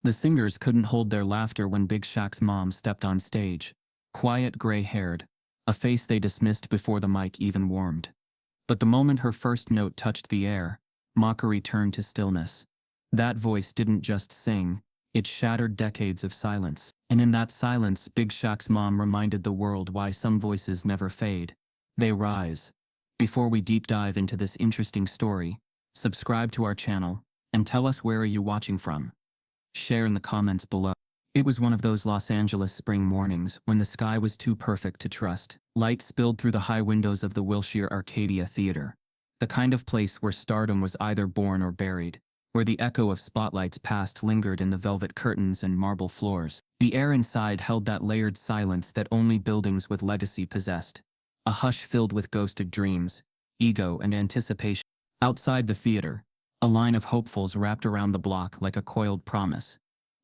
The singers couldn't hold their laughter when Big Shaq's mom stepped on stage. Quiet, gray-haired, a face they dismissed before the mic even warmed. But the moment her first note touched the air, mockery turned to stillness. That voice didn't just sing, it shattered decades of silence. And in that silence, Big Shaq's mom reminded the world why some voices never fade. They rise. Before we deep dive into this interesting story, subscribe to our channel, and tell us where are you watching from. Share in the comments below. It was one of those Los Angeles spring mornings when the sky was too perfect to trust. Light spilled through the high windows of the Wilshire Arcadia Theater, the kind of place where stardom was either born or buried, where the echo of spotlights past lingered in the velvet curtains and marble floors. The air inside held that layered silence that only buildings with legacy possessed, a hush filled with ghosted dreams, ego and anticipation. Outside the theater, a line of hopefuls wrapped around the block like a coiled promise.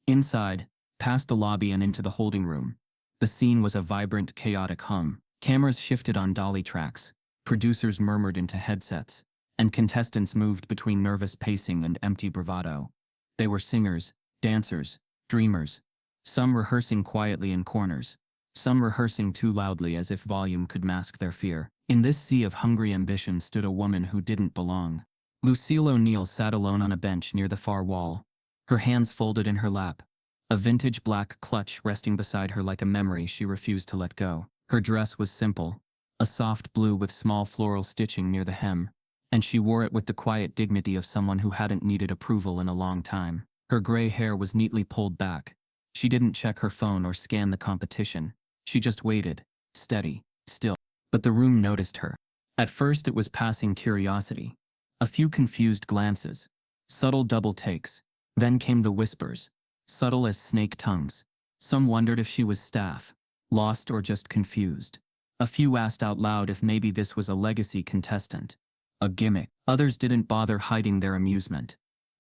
Inside, past the lobby and into the holding room, the scene was a vibrant, chaotic hum. Cameras shifted on dolly tracks, producers murmured into headsets, and contestants moved between nervous pacing and empty bravado. They were singers, dancers, dreamers, some rehearsing quietly in corners, some rehearsing too loudly as if volume could mask their fear. In this sea of hungry ambition stood a woman who didn't belong. Lucille O'Neill sat alone on a bench near the far wall, her hands folded in her lap, a vintage black clutch resting beside her like a memory she refused to let go. Her dress was simple, a soft blue with small floral stitching near the hem, and she wore it with the quiet dignity of someone who hadn't needed approval in a long time. Her gray hair was neatly pulled back. She didn't check her phone or scan the competition. She just waited, steady, still. But the room noticed her. At first it was passing curiosity. A few confused glances, subtle double takes. Then came the whispers, subtle as snake tongues. Some wondered if she was staff, lost or just confused. A few asked out loud if maybe this was a legacy contestant, a gimmick. Others didn't bother hiding their amusement.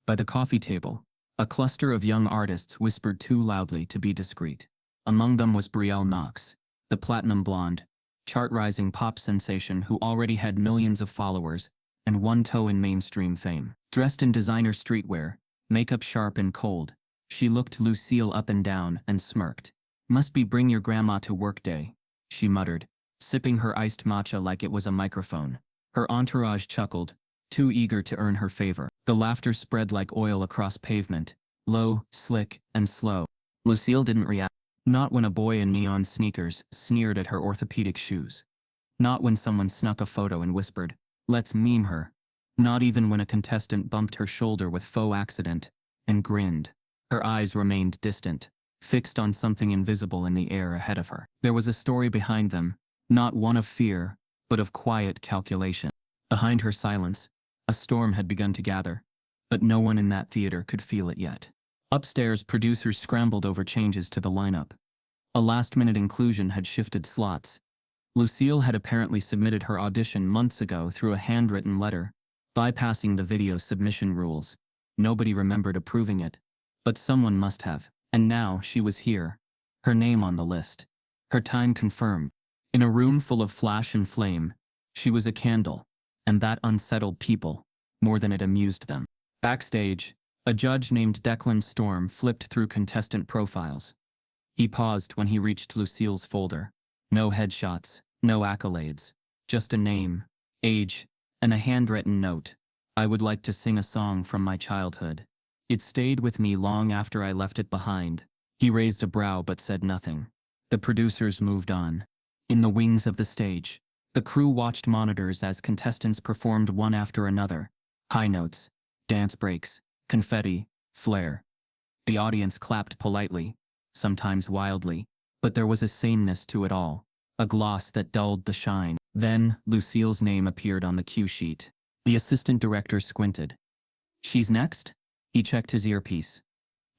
By the coffee table, a cluster of young artists whispered too loudly to be discreet. Among them was Brielle Knox, the platinum blonde, chart-rising pop sensation who already had millions of followers and one toe in mainstream fame. Dressed in designer streetwear, makeup sharp and cold, she looked Lucille up and down and smirked. "Must be bring your grandma to work day," she muttered, sipping her iced matcha like it was a microphone. Her entourage chuckled, too eager to earn her favor. The laughter spread like oil across pavement, low, slick, and slow. Lucille didn't react. Not when a boy in neon sneakers sneered at her orthopedic shoes. Not when someone snuck a photo and whispered, "Let's meme her." Not even when a contestant bumped her shoulder with faux accident and grinned. Her eyes remained distant, fixed on something invisible in the air ahead of her. There was a story behind them, not one of fear, but of quiet calculation. Behind her silence, a storm had begun to gather, but no one in that theater could feel it yet. Upstairs, producers scrambled over changes to the lineup. A last-minute inclusion had shifted slots. Lucille had apparently submitted her audition months ago through a handwritten letter, bypassing the video submission rules. Nobody remembered approving it, but someone must have. And now she was here, her name on the list, her time confirmed. In a room full of flash and flame, she was a candle, and that unsettled people, more than it amused them. Backstage, a judge named Declan Storm flipped through contestant profiles. He paused when he reached Lucille's folder. No headshots, no accolades, just a name, age, and a handwritten note. "I would like to sing a song from my childhood. It stayed with me long after I left it behind." He raised a brow but said nothing. The producers moved on. In the wings of the stage, the crew watched monitors as contestants performed one after another. High notes, dance breaks, confetti, flair. The audience clapped politely, sometimes wildly, but there was a sameness to it all, a gloss that dulled the shine. Then, Lucille's name appeared on the cue sheet. The assistant director squinted. "She's next?" He checked his earpiece.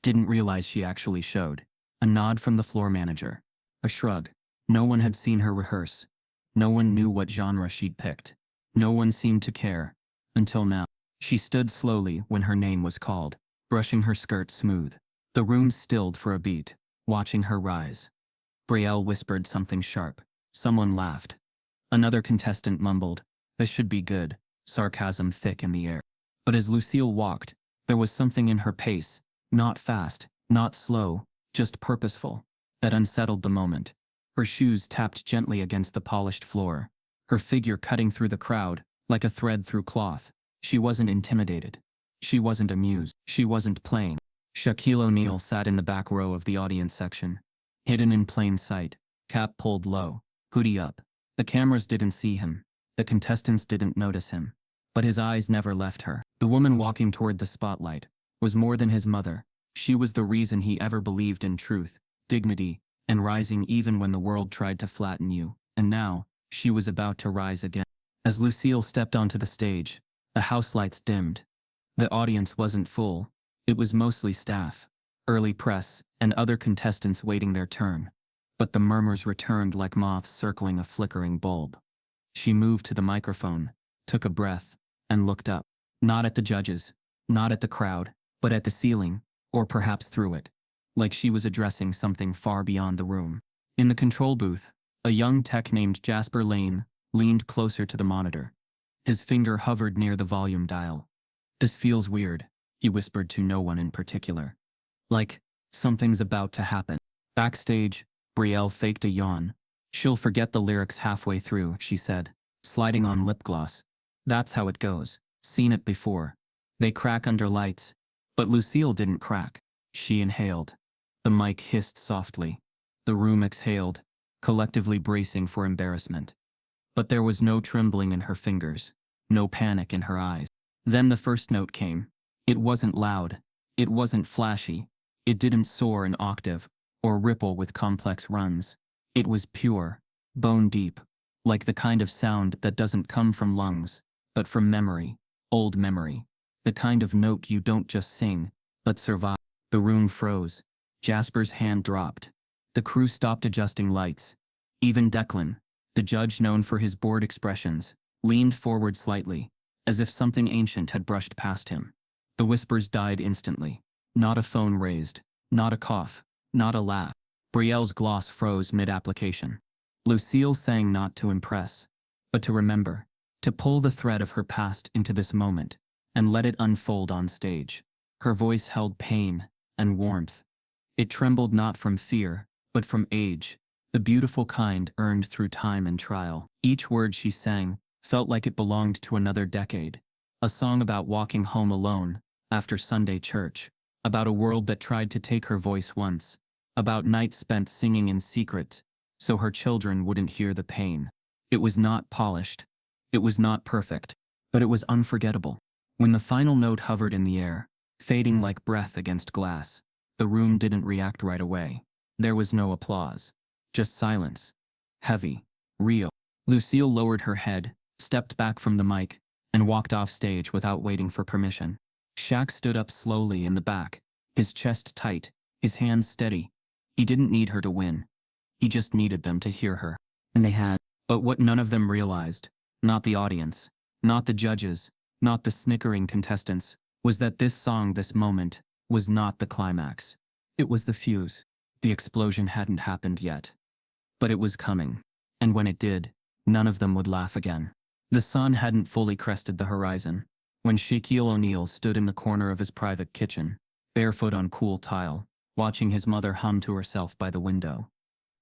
Didn't realize she actually showed. A nod from the floor manager. A shrug. No one had seen her rehearse. No one knew what genre she'd picked. No one seemed to care. Until now. She stood slowly when her name was called, brushing her skirt smooth. The room stilled for a beat, watching her rise. Brielle whispered something sharp. Someone laughed. Another contestant mumbled, "This should be good," sarcasm thick in the air. But as Lucille walked, there was something in her pace, not fast, Not slow, just purposeful. That unsettled the moment. Her shoes tapped gently against the polished floor. Her figure cutting through the crowd, like a thread through cloth. She wasn't intimidated. She wasn't amused. She wasn't playing. Shaquille O'Neal sat in the back row of the audience section. Hidden in plain sight, cap pulled low, hoodie up. The cameras didn't see him. The contestants didn't notice him. But his eyes never left her. The woman walking toward the spotlight was more than his mother. She was the reason he ever believed in truth, dignity, and rising even when the world tried to flatten you. And now, she was about to rise again. As Lucille stepped onto the stage, the house lights dimmed. The audience wasn't full. It was mostly staff, early press, and other contestants waiting their turn. But the murmurs returned like moths circling a flickering bulb. She moved to the microphone, took a breath, and looked up. Not at the judges, not at the crowd, but at the ceiling, or perhaps through it. Like she was addressing something far beyond the room. In the control booth, a young tech named Jasper Lane leaned closer to the monitor. His finger hovered near the volume dial. "This feels weird," he whispered to no one in particular. "Like, something's about to happen." Backstage, Brielle faked a yawn. "She'll forget the lyrics halfway through," she said, sliding on lip gloss. "That's how it goes. Seen it before." They crack under lights. But Lucille didn't crack. She inhaled. The mic hissed softly. The room exhaled, collectively bracing for embarrassment. But there was no trembling in her fingers, no panic in her eyes. Then the first note came. It wasn't loud. It wasn't flashy. It didn't soar an octave or ripple with complex runs. It was pure, bone deep, like the kind of sound that doesn't come from lungs, but from memory, old memory. The kind of note you don't just sing, but survive. The room froze. Jasper's hand dropped. The crew stopped adjusting lights. Even Declan, the judge known for his bored expressions, leaned forward slightly, as if something ancient had brushed past him. The whispers died instantly. Not a phone raised, not a cough, not a laugh. Brielle's gloss froze mid-application. Lucille sang not to impress, but to remember, to pull the thread of her past into this moment, and let it unfold on stage. Her voice held pain and warmth. It trembled not from fear, but from age, the beautiful kind earned through time and trial. Each word she sang felt like it belonged to another decade. A song about walking home alone after Sunday church, about a world that tried to take her voice once, about nights spent singing in secret so her children wouldn't hear the pain. It was not polished. It was not perfect, but it was unforgettable. When the final note hovered in the air, fading like breath against glass, the room didn't react right away. There was no applause. Just silence. Heavy. Real. Lucille lowered her head, stepped back from the mic, and walked off stage without waiting for permission. Shaq stood up slowly in the back, his chest tight, his hands steady. He didn't need her to win. He just needed them to hear her. And they had. But what none of them realized, not the audience, not the judges, not the snickering contestants, was that this song, this moment, was not the climax. It was the fuse. The explosion hadn't happened yet. But it was coming. And when it did, none of them would laugh again. The sun hadn't fully crested the horizon when Shaquille O'Neal stood in the corner of his private kitchen, barefoot on cool tile, watching his mother hum to herself by the window.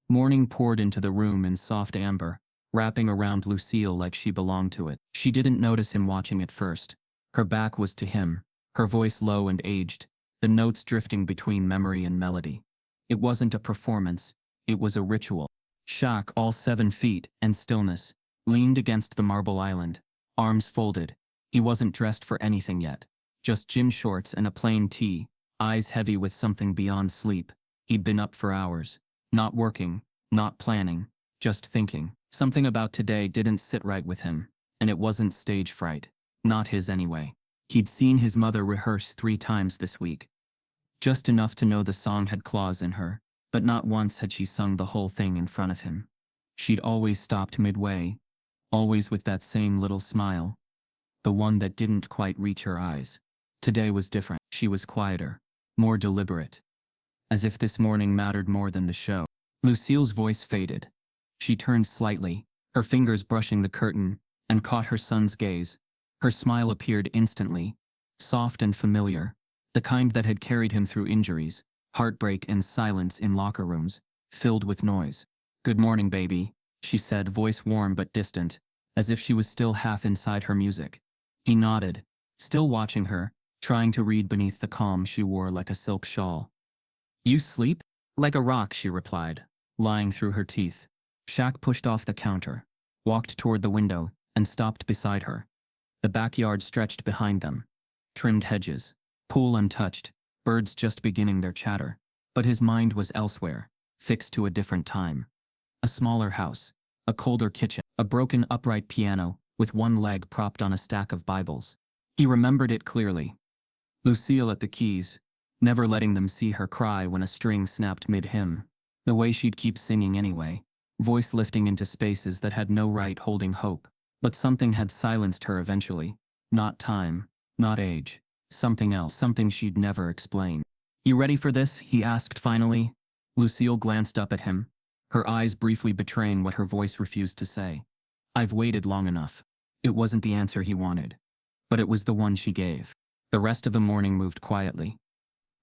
Morning poured into the room in soft amber, wrapping around Lucille like she belonged to it. She didn't notice him watching at first. Her back was to him, her voice low and aged, the notes drifting between memory and melody. It wasn't a performance, it was a ritual. Shaq, all 7 feet, and stillness, leaned against the marble island, arms folded. He wasn't dressed for anything yet. Just gym shorts and a plain tee, eyes heavy with something beyond sleep. He'd been up for hours, not working, not planning, just thinking. Something about today didn't sit right with him, and it wasn't stage fright. Not his anyway. He'd seen his mother rehearse 3 times this week. Just enough to know the song had claws in her, but not once had she sung the whole thing in front of him. She'd always stopped midway, always with that same little smile, the one that didn't quite reach her eyes. Today was different. She was quieter, more deliberate, as if this morning mattered more than the show. Lucille's voice faded. She turned slightly, her fingers brushing the curtain, and caught her son's gaze. Her smile appeared instantly, soft and familiar, the kind that had carried him through injuries, heartbreak and silence in locker rooms, filled with noise. "Good morning, baby," she said, voice warm but distant, as if she was still half inside her music. He nodded, still watching her, trying to read beneath the calm she wore like a silk shawl. "You sleep?" "Like a rock," she replied, lying through her teeth. Shaq pushed off the counter, walked toward the window, and stopped beside her. The backyard stretched behind them. Trimmed hedges, pool untouched, birds just beginning their chatter. But his mind was elsewhere, fixed to a different time. A smaller house, a colder kitchen, a broken upright piano, with one leg propped on a stack of Bibles. He remembered it clearly. Lucille at the keys, never letting them see her cry when a string snapped mid-hymn. The way she'd keep singing anyway, voice lifting into spaces that had no right holding hope. But something had silenced her eventually. Not time, not age. Something else, something she'd never explain. "You ready for this?" he asked finally. Lucille glanced up at him, her eyes briefly betraying what her voice refused to say. "I've waited long enough." It wasn't the answer he wanted, but it was the one she gave. The rest of the morning moved quietly.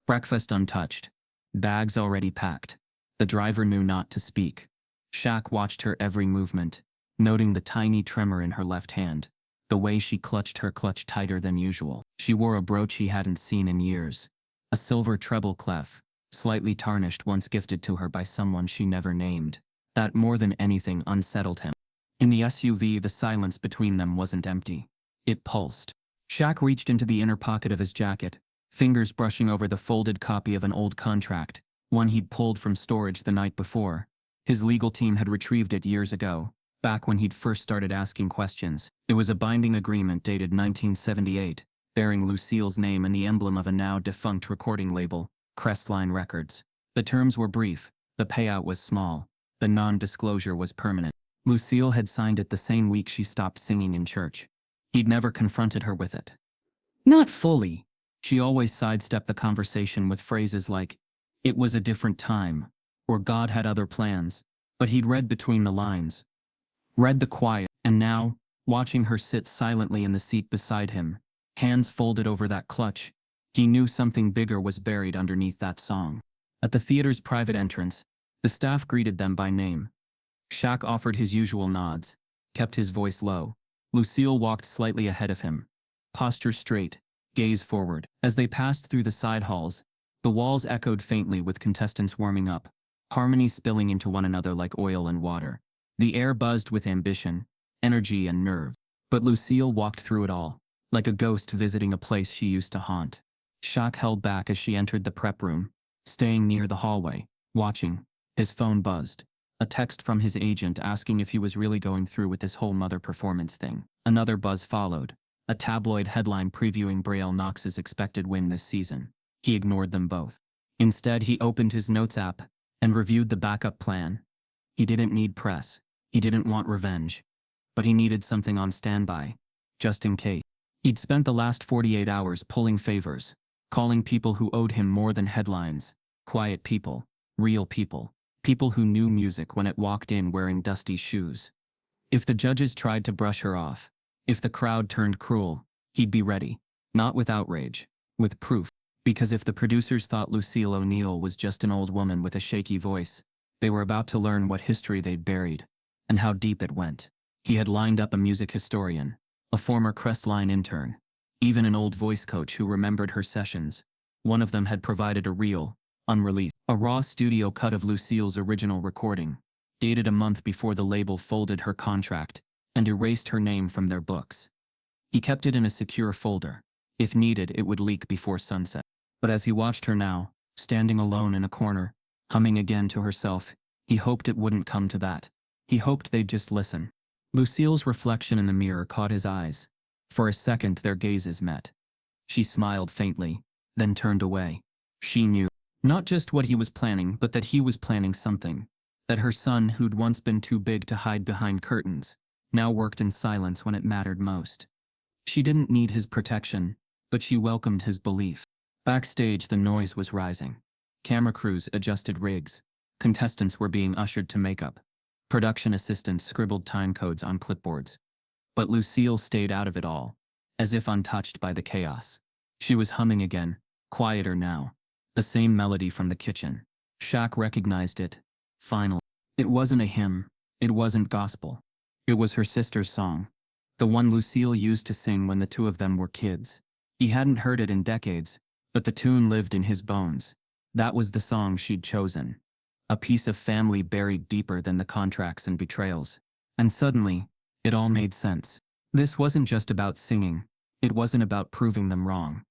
Breakfast untouched. Bags already packed. The driver knew not to speak. Shaq watched her every movement, noting the tiny tremor in her left hand, the way she clutched her clutch tighter than usual. She wore a brooch he hadn't seen in years, a silver treble clef, slightly tarnished, once gifted to her by someone she never named. That more than anything unsettled him. In the SUV, the silence between them wasn't empty. It pulsed. Shaq reached into the inner pocket of his jacket, fingers brushing over the folded copy of an old contract, one he'd pulled from storage the night before. His legal team had retrieved it years ago, back when he'd first started asking questions. It was a binding agreement dated 1978, bearing Lucille's name and the emblem of a now-defunct recording label, Crestline Records. The terms were brief, the payout was small, the non-disclosure was permanent. Lucille had signed it the same week she stopped singing in church. He'd never confronted her with it. Not fully. She always sidestepped the conversation with phrases like, "It was a different time," or "God had other plans." But he'd read between the lines. Read the quiet, and now, watching her sit silently in the seat beside him, hands folded over that clutch, he knew something bigger was buried underneath that song. At the theater's private entrance, the staff greeted them by name. Shaq offered his usual nods, kept his voice low. Lucille walked slightly ahead of him, posture straight, gaze forward. As they passed through the side halls, the walls echoed faintly with contestants warming up, harmony spilling into one another like oil and water. The air buzzed with ambition, energy and nerve. But Lucille walked through it all, like a ghost visiting a place she used to haunt. Shaq held back as she entered the prep room, staying near the hallway, watching. His phone buzzed. A text from his agent asking if he was really going through with this whole mother performance thing. Another buzz followed, a tabloid headline previewing Braille Knox's expected win this season. He ignored them both. Instead, he opened his notes app and reviewed the backup plan. He didn't need press. He didn't want revenge. But he needed something on standby, just in case. He'd spent the last 48 hours pulling favors, calling people who owed him more than headlines. Quiet people, real people, people who knew music when it walked in wearing dusty shoes. If the judges tried to brush her off, if the crowd turned cruel, he'd be ready. Not with outrage, with proof. Because if the producers thought Lucille O'Neill was just an old woman with a shaky voice, they were about to learn what history they'd buried, and how deep it went. He had lined up a music historian, a former Crestline intern, even an old voice coach who remembered her sessions. One of them had provided a reel, unreleased, a raw studio cut of Lucille's original recording, dated a month before the label folded her contract and erased her name from their books. He kept it in a secure folder. If needed, it would leak before sunset. But as he watched her now, standing alone in a corner, humming again to herself, he hoped it wouldn't come to that. He hoped they'd just listen. Lucille's reflection in the mirror caught his eyes. For a second their gazes met. She smiled faintly, then turned away. She knew, not just what he was planning, but that he was planning something. That her son, who'd once been too big to hide behind curtains, now worked in silence when it mattered most. She didn't need his protection, but she welcomed his belief. Backstage, the noise was rising. Camera crews adjusted rigs. Contestants were being ushered to makeup. Production assistants scribbled time codes on clipboards. But Lucille stayed out of it all, as if untouched by the chaos. She was humming again, quieter now, The same melody from the kitchen. Shaq recognized it. Finally. It wasn't a hymn. It wasn't gospel. It was her sister's song. The one Lucille used to sing when the two of them were kids. He hadn't heard it in decades, but the tune lived in his bones. That was the song she'd chosen. A piece of family buried deeper than the contracts and betrayals. And suddenly, it all made sense. This wasn't just about singing. It wasn't about proving them wrong.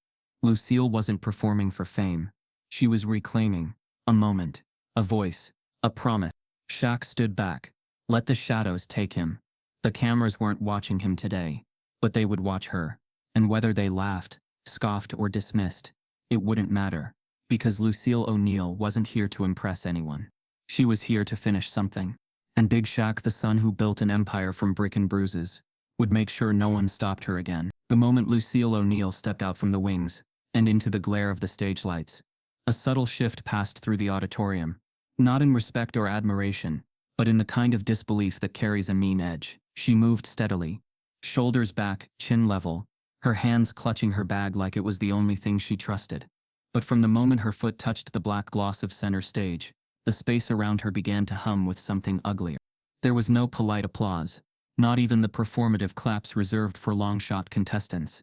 Lucille wasn't performing for fame. She was reclaiming a moment, a voice, a promise. Shaq stood back. Let the shadows take him. The cameras weren't watching him today, but they would watch her. And whether they laughed, scoffed, or dismissed, it wouldn't matter. Because Lucille O'Neill wasn't here to impress anyone. She was here to finish something. And Big Shaq, the son who built an empire from brick and bruises, would make sure no one stopped her again. The moment Lucille O'Neill stepped out from the wings and into the glare of the stage lights, a subtle shift passed through the auditorium. Not in respect or admiration, but in the kind of disbelief that carries a mean edge. She moved steadily, shoulders back, chin level, her hands clutching her bag like it was the only thing she trusted. But from the moment her foot touched the black gloss of center stage, the space around her began to hum with something uglier. There was no polite applause, not even the performative claps reserved for long-shot contestants.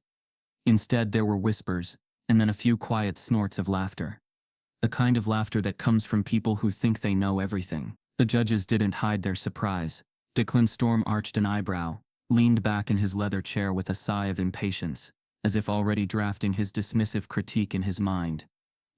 Instead, there were whispers, and then a few quiet snorts of laughter. The kind of laughter that comes from people who think they know everything. The judges didn't hide their surprise. Declan Storm arched an eyebrow, leaned back in his leather chair with a sigh of impatience, as if already drafting his dismissive critique in his mind.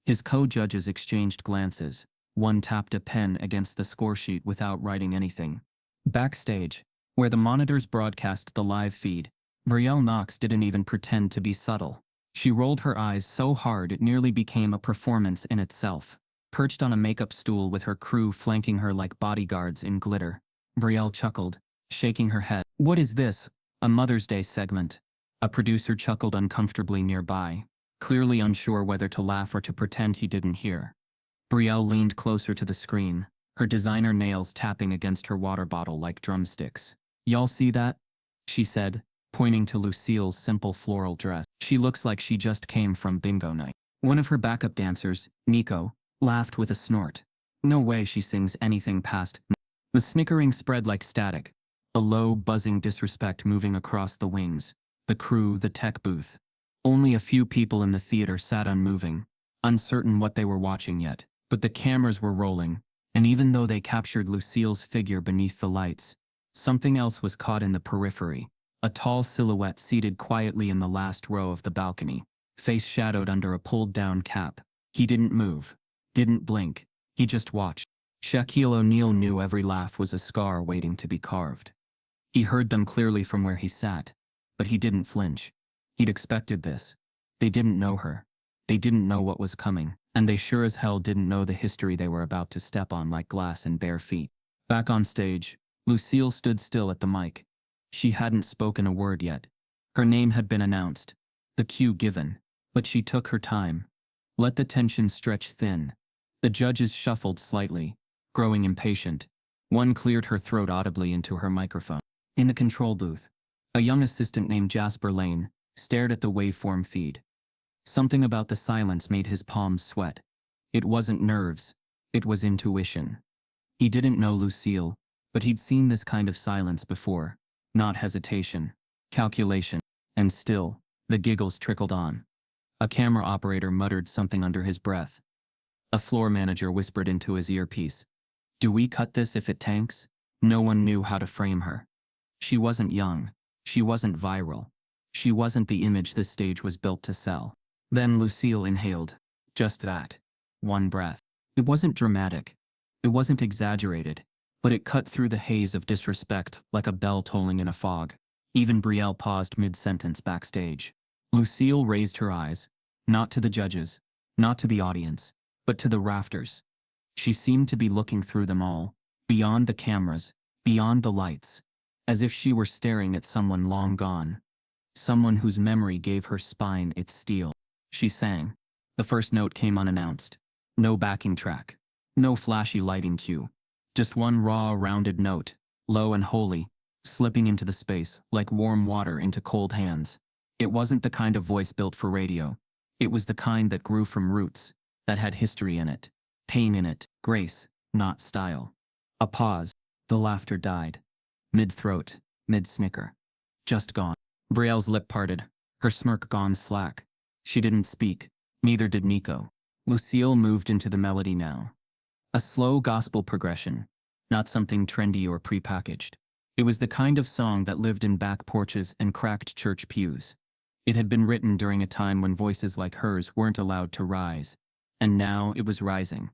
His co-judges exchanged glances. One tapped a pen against the score sheet without writing anything. Backstage, where the monitors broadcast the live feed, Brielle Knox didn't even pretend to be subtle. She rolled her eyes so hard it nearly became a performance in itself. Perched on a makeup stool with her crew flanking her like bodyguards in glitter, Brielle chuckled, shaking her head. What is this? A Mother's Day segment? A producer chuckled uncomfortably nearby, clearly unsure whether to laugh or to pretend he didn't hear. Brielle leaned closer to the screen, her designer nails tapping against her water bottle like drumsticks. Y'all see that? She said, pointing to Lucille's simple floral dress. She looks like she just came from bingo night. One of her backup dancers, Nico, laughed with a snort. No way she sings anything past. The snickering spread like static, a low, buzzing disrespect moving across the wings, the crew, the tech booth. Only a few people in the theater sat unmoving, uncertain what they were watching yet. But the cameras were rolling, and even though they captured Lucille's figure beneath the lights, something else was caught in the periphery. A tall silhouette seated quietly in the last row of the balcony, face shadowed under a pulled-down cap. He didn't move, didn't blink, he just watched. Shaquille O'Neal knew every laugh was a scar waiting to be carved. He heard them clearly from where he sat, but he didn't flinch. He'd expected this. They didn't know her. They didn't know what was coming, and they sure as hell didn't know the history they were about to step on like glass and bare feet. Back on stage, Lucille stood still at the mic. She hadn't spoken a word yet. Her name had been announced, the cue given, but she took her time. Let the tension stretch thin. The judges shuffled slightly, growing impatient. One cleared her throat audibly into her microphone. In the control booth, a young assistant named Jasper Lane stared at the waveform feed. Something about the silence made his palms sweat. It wasn't nerves, it was intuition. He didn't know Lucille, but he'd seen this kind of silence before. Not hesitation, calculation, and still, the giggles trickled on. A camera operator muttered something under his breath. A floor manager whispered into his earpiece. Do we cut this if it tanks? No one knew how to frame her. She wasn't young. She wasn't viral. She wasn't the image this stage was built to sell. Then Lucille inhaled. Just that. One breath. It wasn't dramatic. It wasn't exaggerated. But it cut through the haze of disrespect like a bell tolling in a fog. Even Brielle paused mid-sentence backstage. Lucille raised her eyes, not to the judges, not to the audience, but to the rafters. She seemed to be looking through them all, beyond the cameras, beyond the lights, as if she were staring at someone long gone, someone whose memory gave her spine its steel. She sang. The first note came unannounced. No backing track. No flashy lighting cue. Just one raw, rounded note, low and holy, slipping into the space like warm water into cold hands. It wasn't the kind of voice built for radio. It was the kind that grew from roots, that had history in it, pain in it, grace, not style. A pause. The laughter died. Mid-throat, mid-snicker. Just gone. Brielle's lip parted, her smirk gone slack. She didn't speak. Neither did Nico. Lucille moved into the melody now. A slow gospel progression, not something trendy or prepackaged. It was the kind of song that lived in back porches and cracked church pews. It had been written during a time when voices like hers weren't allowed to rise. And now it was rising.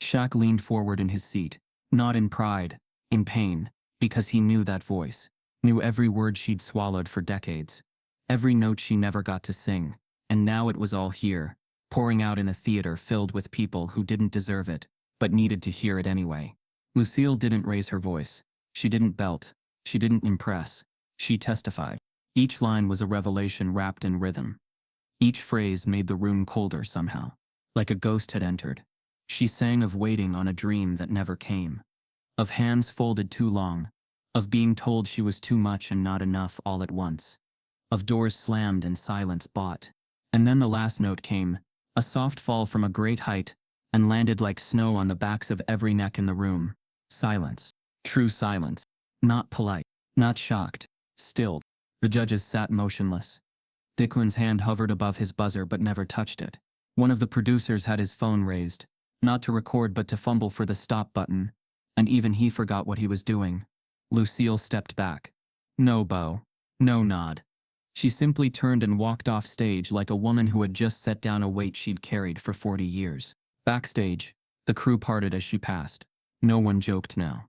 Shaq leaned forward in his seat, not in pride, in pain, because he knew that voice, knew every word she'd swallowed for decades, every note she never got to sing, and now it was all here, pouring out in a theater filled with people who didn't deserve it, but needed to hear it anyway. Lucille didn't raise her voice. She didn't belt. She didn't impress. She testified. Each line was a revelation wrapped in rhythm. Each phrase made the room colder somehow, like a ghost had entered. She sang of waiting on a dream that never came, of hands folded too long, of being told she was too much and not enough all at once, of doors slammed and silence bought. And then the last note came, a soft fall from a great height, and landed like snow on the backs of every neck in the room. Silence. True silence. Not polite. Not shocked. Stilled. The judges sat motionless. Dicklin's hand hovered above his buzzer but never touched it. One of the producers had his phone raised, not to record but to fumble for the stop button, and even he forgot what he was doing. Lucille stepped back. No bow. No nod. She simply turned and walked off stage like a woman who had just set down a weight she'd carried for 40 years. Backstage, the crew parted as she passed. No one joked now.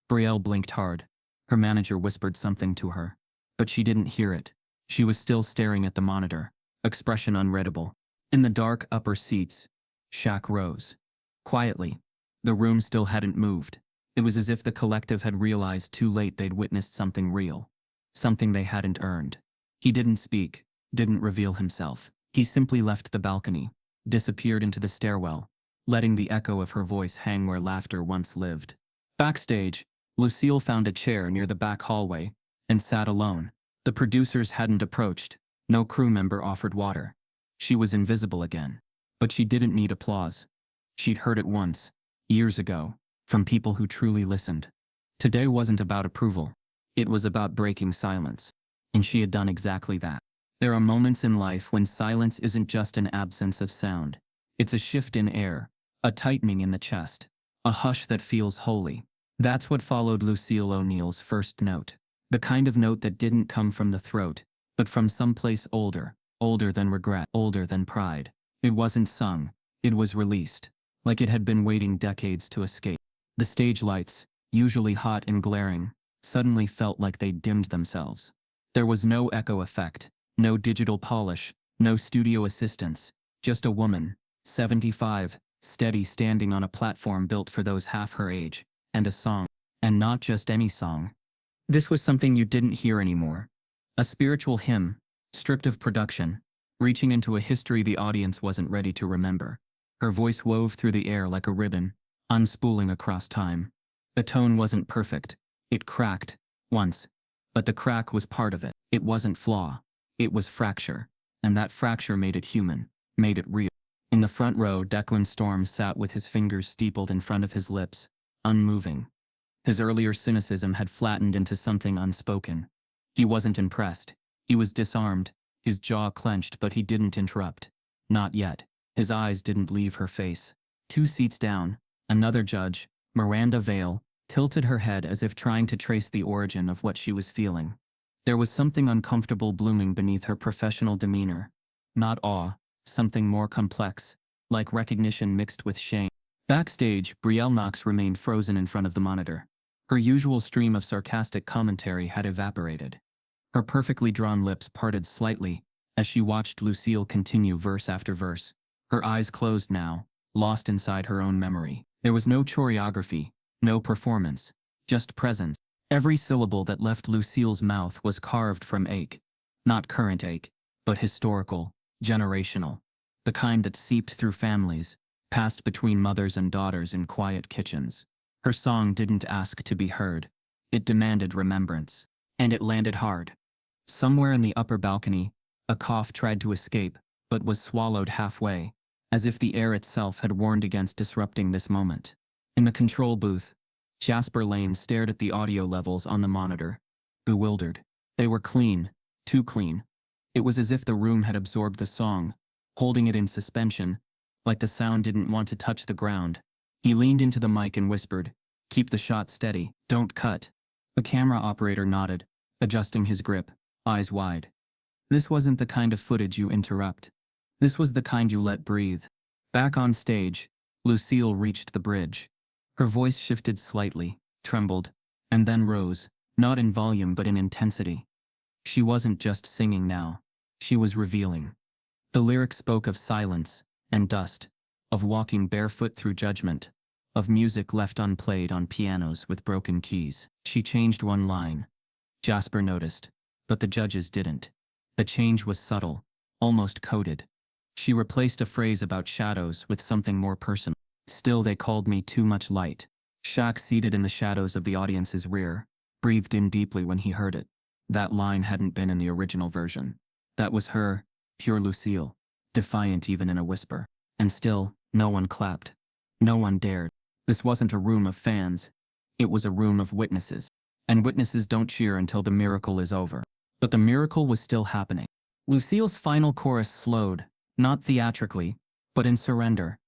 Brielle blinked hard. Her manager whispered something to her, but she didn't hear it. She was still staring at the monitor, expression unreadable. In the dark upper seats, Shaq rose. Quietly. The room still hadn't moved. It was as if the collective had realized too late they'd witnessed something real. Something they hadn't earned. He didn't speak, didn't reveal himself. He simply left the balcony, disappeared into the stairwell, letting the echo of her voice hang where laughter once lived. Backstage, Lucille found a chair near the back hallway and sat alone. The producers hadn't approached. No crew member offered water. She was invisible again. But she didn't need applause. She'd heard it once, years ago, from people who truly listened. Today wasn't about approval. It was about breaking silence. And she had done exactly that. There are moments in life when silence isn't just an absence of sound. It's a shift in air, a tightening in the chest, a hush that feels holy. That's what followed Lucille O'Neill's first note. The kind of note that didn't come from the throat, but from someplace older, older than regret, older than pride. It wasn't sung, it was released, like it had been waiting decades to escape. The stage lights, usually hot and glaring, suddenly felt like they'd dimmed themselves. There was no echo effect, no digital polish, no studio assistance, just a woman, 75, steady standing on a platform built for those half her age, and a song. And not just any song. This was something you didn't hear anymore. A spiritual hymn, stripped of production, reaching into a history the audience wasn't ready to remember. Her voice wove through the air like a ribbon, unspooling across time. The tone wasn't perfect. It cracked, once. But the crack was part of it. It wasn't flaw. It was fracture. And that fracture made it human, made it real. In the front row, Declan Storm sat with his fingers steepled in front of his lips, unmoving. His earlier cynicism had flattened into something unspoken. He wasn't impressed. He was disarmed, his jaw clenched, but he didn't interrupt. Not yet. His eyes didn't leave her face. 2 seats down, another judge, Miranda Vale, tilted her head as if trying to trace the origin of what she was feeling. There was something uncomfortable blooming beneath her professional demeanor. Not awe, something more complex, like recognition mixed with shame. Backstage, Brielle Knox remained frozen in front of the monitor. Her usual stream of sarcastic commentary had evaporated. Her perfectly drawn lips parted slightly as she watched Lucille continue verse after verse. Her eyes closed now, lost inside her own memory. There was no choreography, no performance, just presence. Every syllable that left Lucille's mouth was carved from ache. Not current ache, but historical, generational. The kind that seeped through families, passed between mothers and daughters in quiet kitchens. Her song didn't ask to be heard. It demanded remembrance. And it landed hard. Somewhere in the upper balcony, a cough tried to escape, but was swallowed halfway, as if the air itself had warned against disrupting this moment. In the control booth, Jasper Lane stared at the audio levels on the monitor, bewildered. They were clean, too clean. It was as if the room had absorbed the song, holding it in suspension, like the sound didn't want to touch the ground. He leaned into the mic and whispered, "Keep the shot steady, don't cut." The camera operator nodded, adjusting his grip, eyes wide. This wasn't the kind of footage you interrupt. This was the kind you let breathe. Back on stage, Lucille reached the bridge. Her voice shifted slightly, trembled, and then rose, not in volume but in intensity. She wasn't just singing now. She was revealing. The lyrics spoke of silence and dust, of walking barefoot through judgment, of music left unplayed on pianos with broken keys. She changed one line. Jasper noticed, but the judges didn't. The change was subtle, almost coded. She replaced a phrase about shadows with something more personal. "Still they called me too much light." Shaq, seated in the shadows of the audience's rear, breathed in deeply when he heard it. That line hadn't been in the original version. That was her, pure Lucille, defiant even in a whisper. And still, no one clapped. No one dared. This wasn't a room of fans. It was a room of witnesses. And witnesses don't cheer until the miracle is over. But the miracle was still happening. Lucille's final chorus slowed, not theatrically, but in surrender.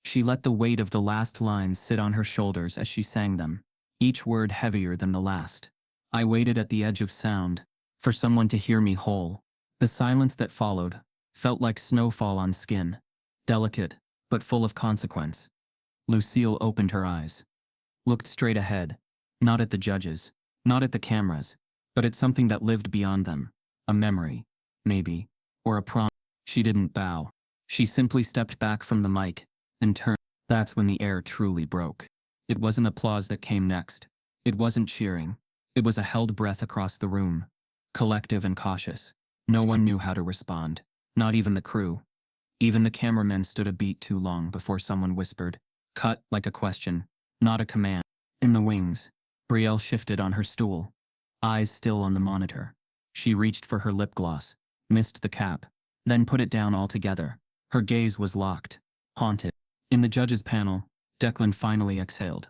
She let the weight of the last lines sit on her shoulders as she sang them, each word heavier than the last. I waited at the edge of sound, for someone to hear me whole. The silence that followed felt like snowfall on skin, delicate, but full of consequence. Lucille opened her eyes, looked straight ahead, not at the judges, not at the cameras, but at something that lived beyond them, a memory, maybe, or a promise. She didn't bow. She simply stepped back from the mic and turned. That's when the air truly broke. It wasn't applause that came next. It wasn't cheering. It was a held breath across the room, collective and cautious. No one knew how to respond, not even the crew. Even the cameramen stood a beat too long before someone whispered, "Cut," like a question, not a command. In the wings, Brielle shifted on her stool, eyes still on the monitor. She reached for her lip gloss, missed the cap, then put it down altogether. Her gaze was locked, haunted. In the judges' panel, Declan finally exhaled,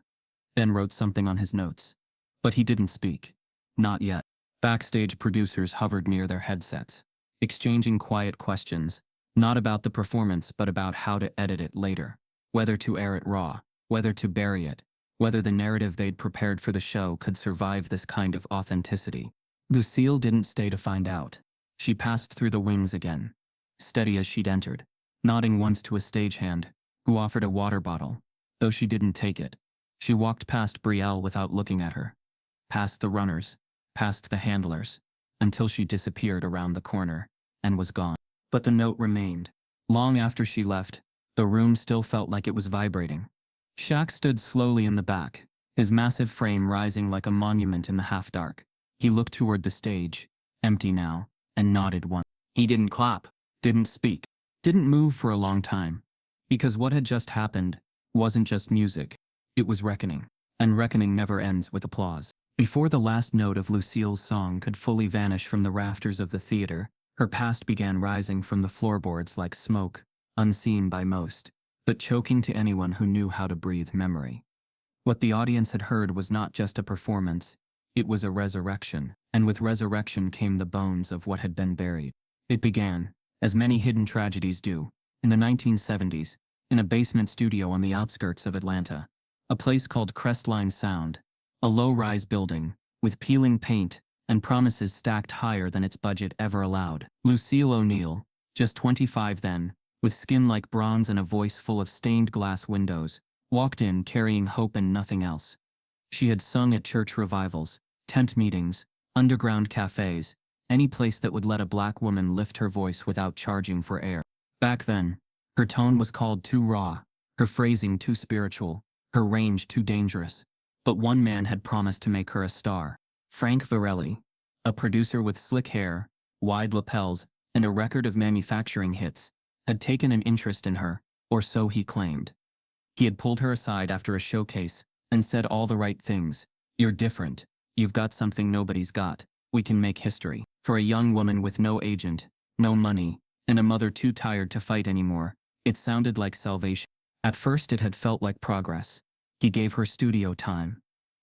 then wrote something on his notes. But he didn't speak. Not yet. Backstage producers hovered near their headsets, exchanging quiet questions, not about the performance but about how to edit it later, whether to air it raw, whether to bury it, whether the narrative they'd prepared for the show could survive this kind of authenticity. Lucille didn't stay to find out. She passed through the wings again, steady as she'd entered, nodding once to a stagehand, who offered a water bottle, though she didn't take it. She walked past Brielle without looking at her, past the runners, past the handlers, until she disappeared around the corner, and was gone. But the note remained. Long after she left, the room still felt like it was vibrating. Shaq stood slowly in the back, his massive frame rising like a monument in the half-dark. He looked toward the stage, empty now, and nodded once. He didn't clap, didn't speak, didn't move for a long time. Because what had just happened wasn't just music, it was reckoning. And reckoning never ends with applause. Before the last note of Lucille's song could fully vanish from the rafters of the theater, her past began rising from the floorboards like smoke, unseen by most, but choking to anyone who knew how to breathe memory. What the audience had heard was not just a performance, it was a resurrection, and with resurrection came the bones of what had been buried. It began, as many hidden tragedies do, in the 1970s, in a basement studio on the outskirts of Atlanta, a place called Crestline Sound, a low-rise building, with peeling paint and promises stacked higher than its budget ever allowed. Lucille O'Neill, just 25 then, with skin like bronze and a voice full of stained glass windows, walked in carrying hope and nothing else. She had sung at church revivals, tent meetings, underground cafes, any place that would let a black woman lift her voice without charging for air. Back then, her tone was called too raw, her phrasing too spiritual, her range too dangerous. But one man had promised to make her a star. Frank Varelli, a producer with slick hair, wide lapels, and a record of manufacturing hits, had taken an interest in her, or so he claimed. He had pulled her aside after a showcase and said all the right things. "You're different. You've got something nobody's got. We can make history." For a young woman with no agent, no money, and a mother too tired to fight anymore, It sounded like salvation. At first it had felt like progress. He gave her studio time.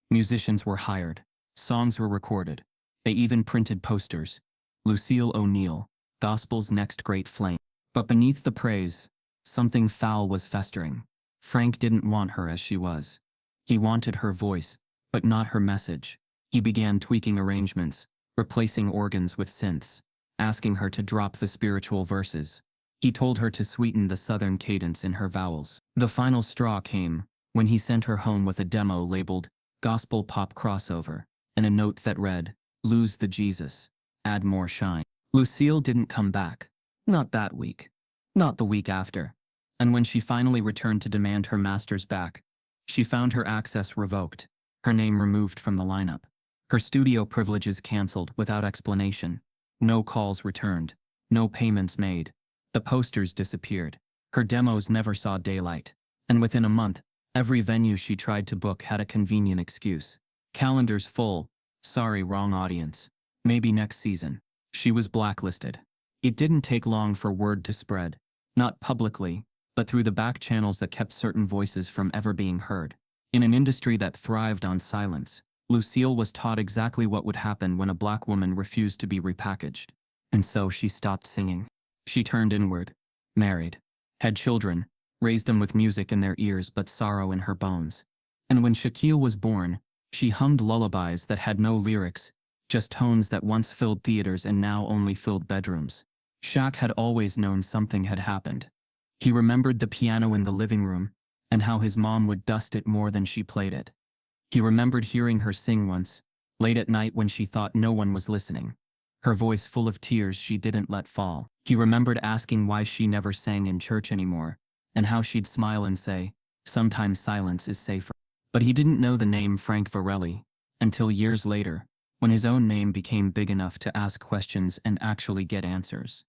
Musicians were hired. Songs were recorded. They even printed posters. Lucille O'Neill, gospel's next great flame. But beneath the praise, something foul was festering. Frank didn't want her as she was. He wanted her voice, but not her message. He began tweaking arrangements, replacing organs with synths, asking her to drop the spiritual verses. He told her to sweeten the southern cadence in her vowels. The final straw came when he sent her home with a demo labeled Gospel Pop Crossover and a note that read, "Lose the Jesus, add more shine." Lucille didn't come back. Not that week. Not the week after. And when she finally returned to demand her masters back, she found her access revoked, her name removed from the lineup, her studio privileges canceled without explanation. No calls returned, no payments made. The posters disappeared. Her demos never saw daylight. And within a month, every venue she tried to book had a convenient excuse. Calendars full. Sorry, wrong audience. Maybe next season. She was blacklisted. It didn't take long for word to spread. Not publicly, but through the back channels that kept certain voices from ever being heard. In an industry that thrived on silence, Lucille was taught exactly what would happen when a black woman refused to be repackaged. And so she stopped singing. She turned inward, married, had children, raised them with music in their ears but sorrow in her bones. And when Shaquille was born, she hummed lullabies that had no lyrics, just tones that once filled theaters and now only filled bedrooms. Shaq had always known something had happened. He remembered the piano in the living room, and how his mom would dust it more than she played it. He remembered hearing her sing once, late at night when she thought no one was listening. Her voice full of tears she didn't let fall. He remembered asking why she never sang in church anymore, and how she'd smile and say, "Sometimes silence is safer." But he didn't know the name Frank Varelli until years later, when his own name became big enough to ask questions and actually get answers.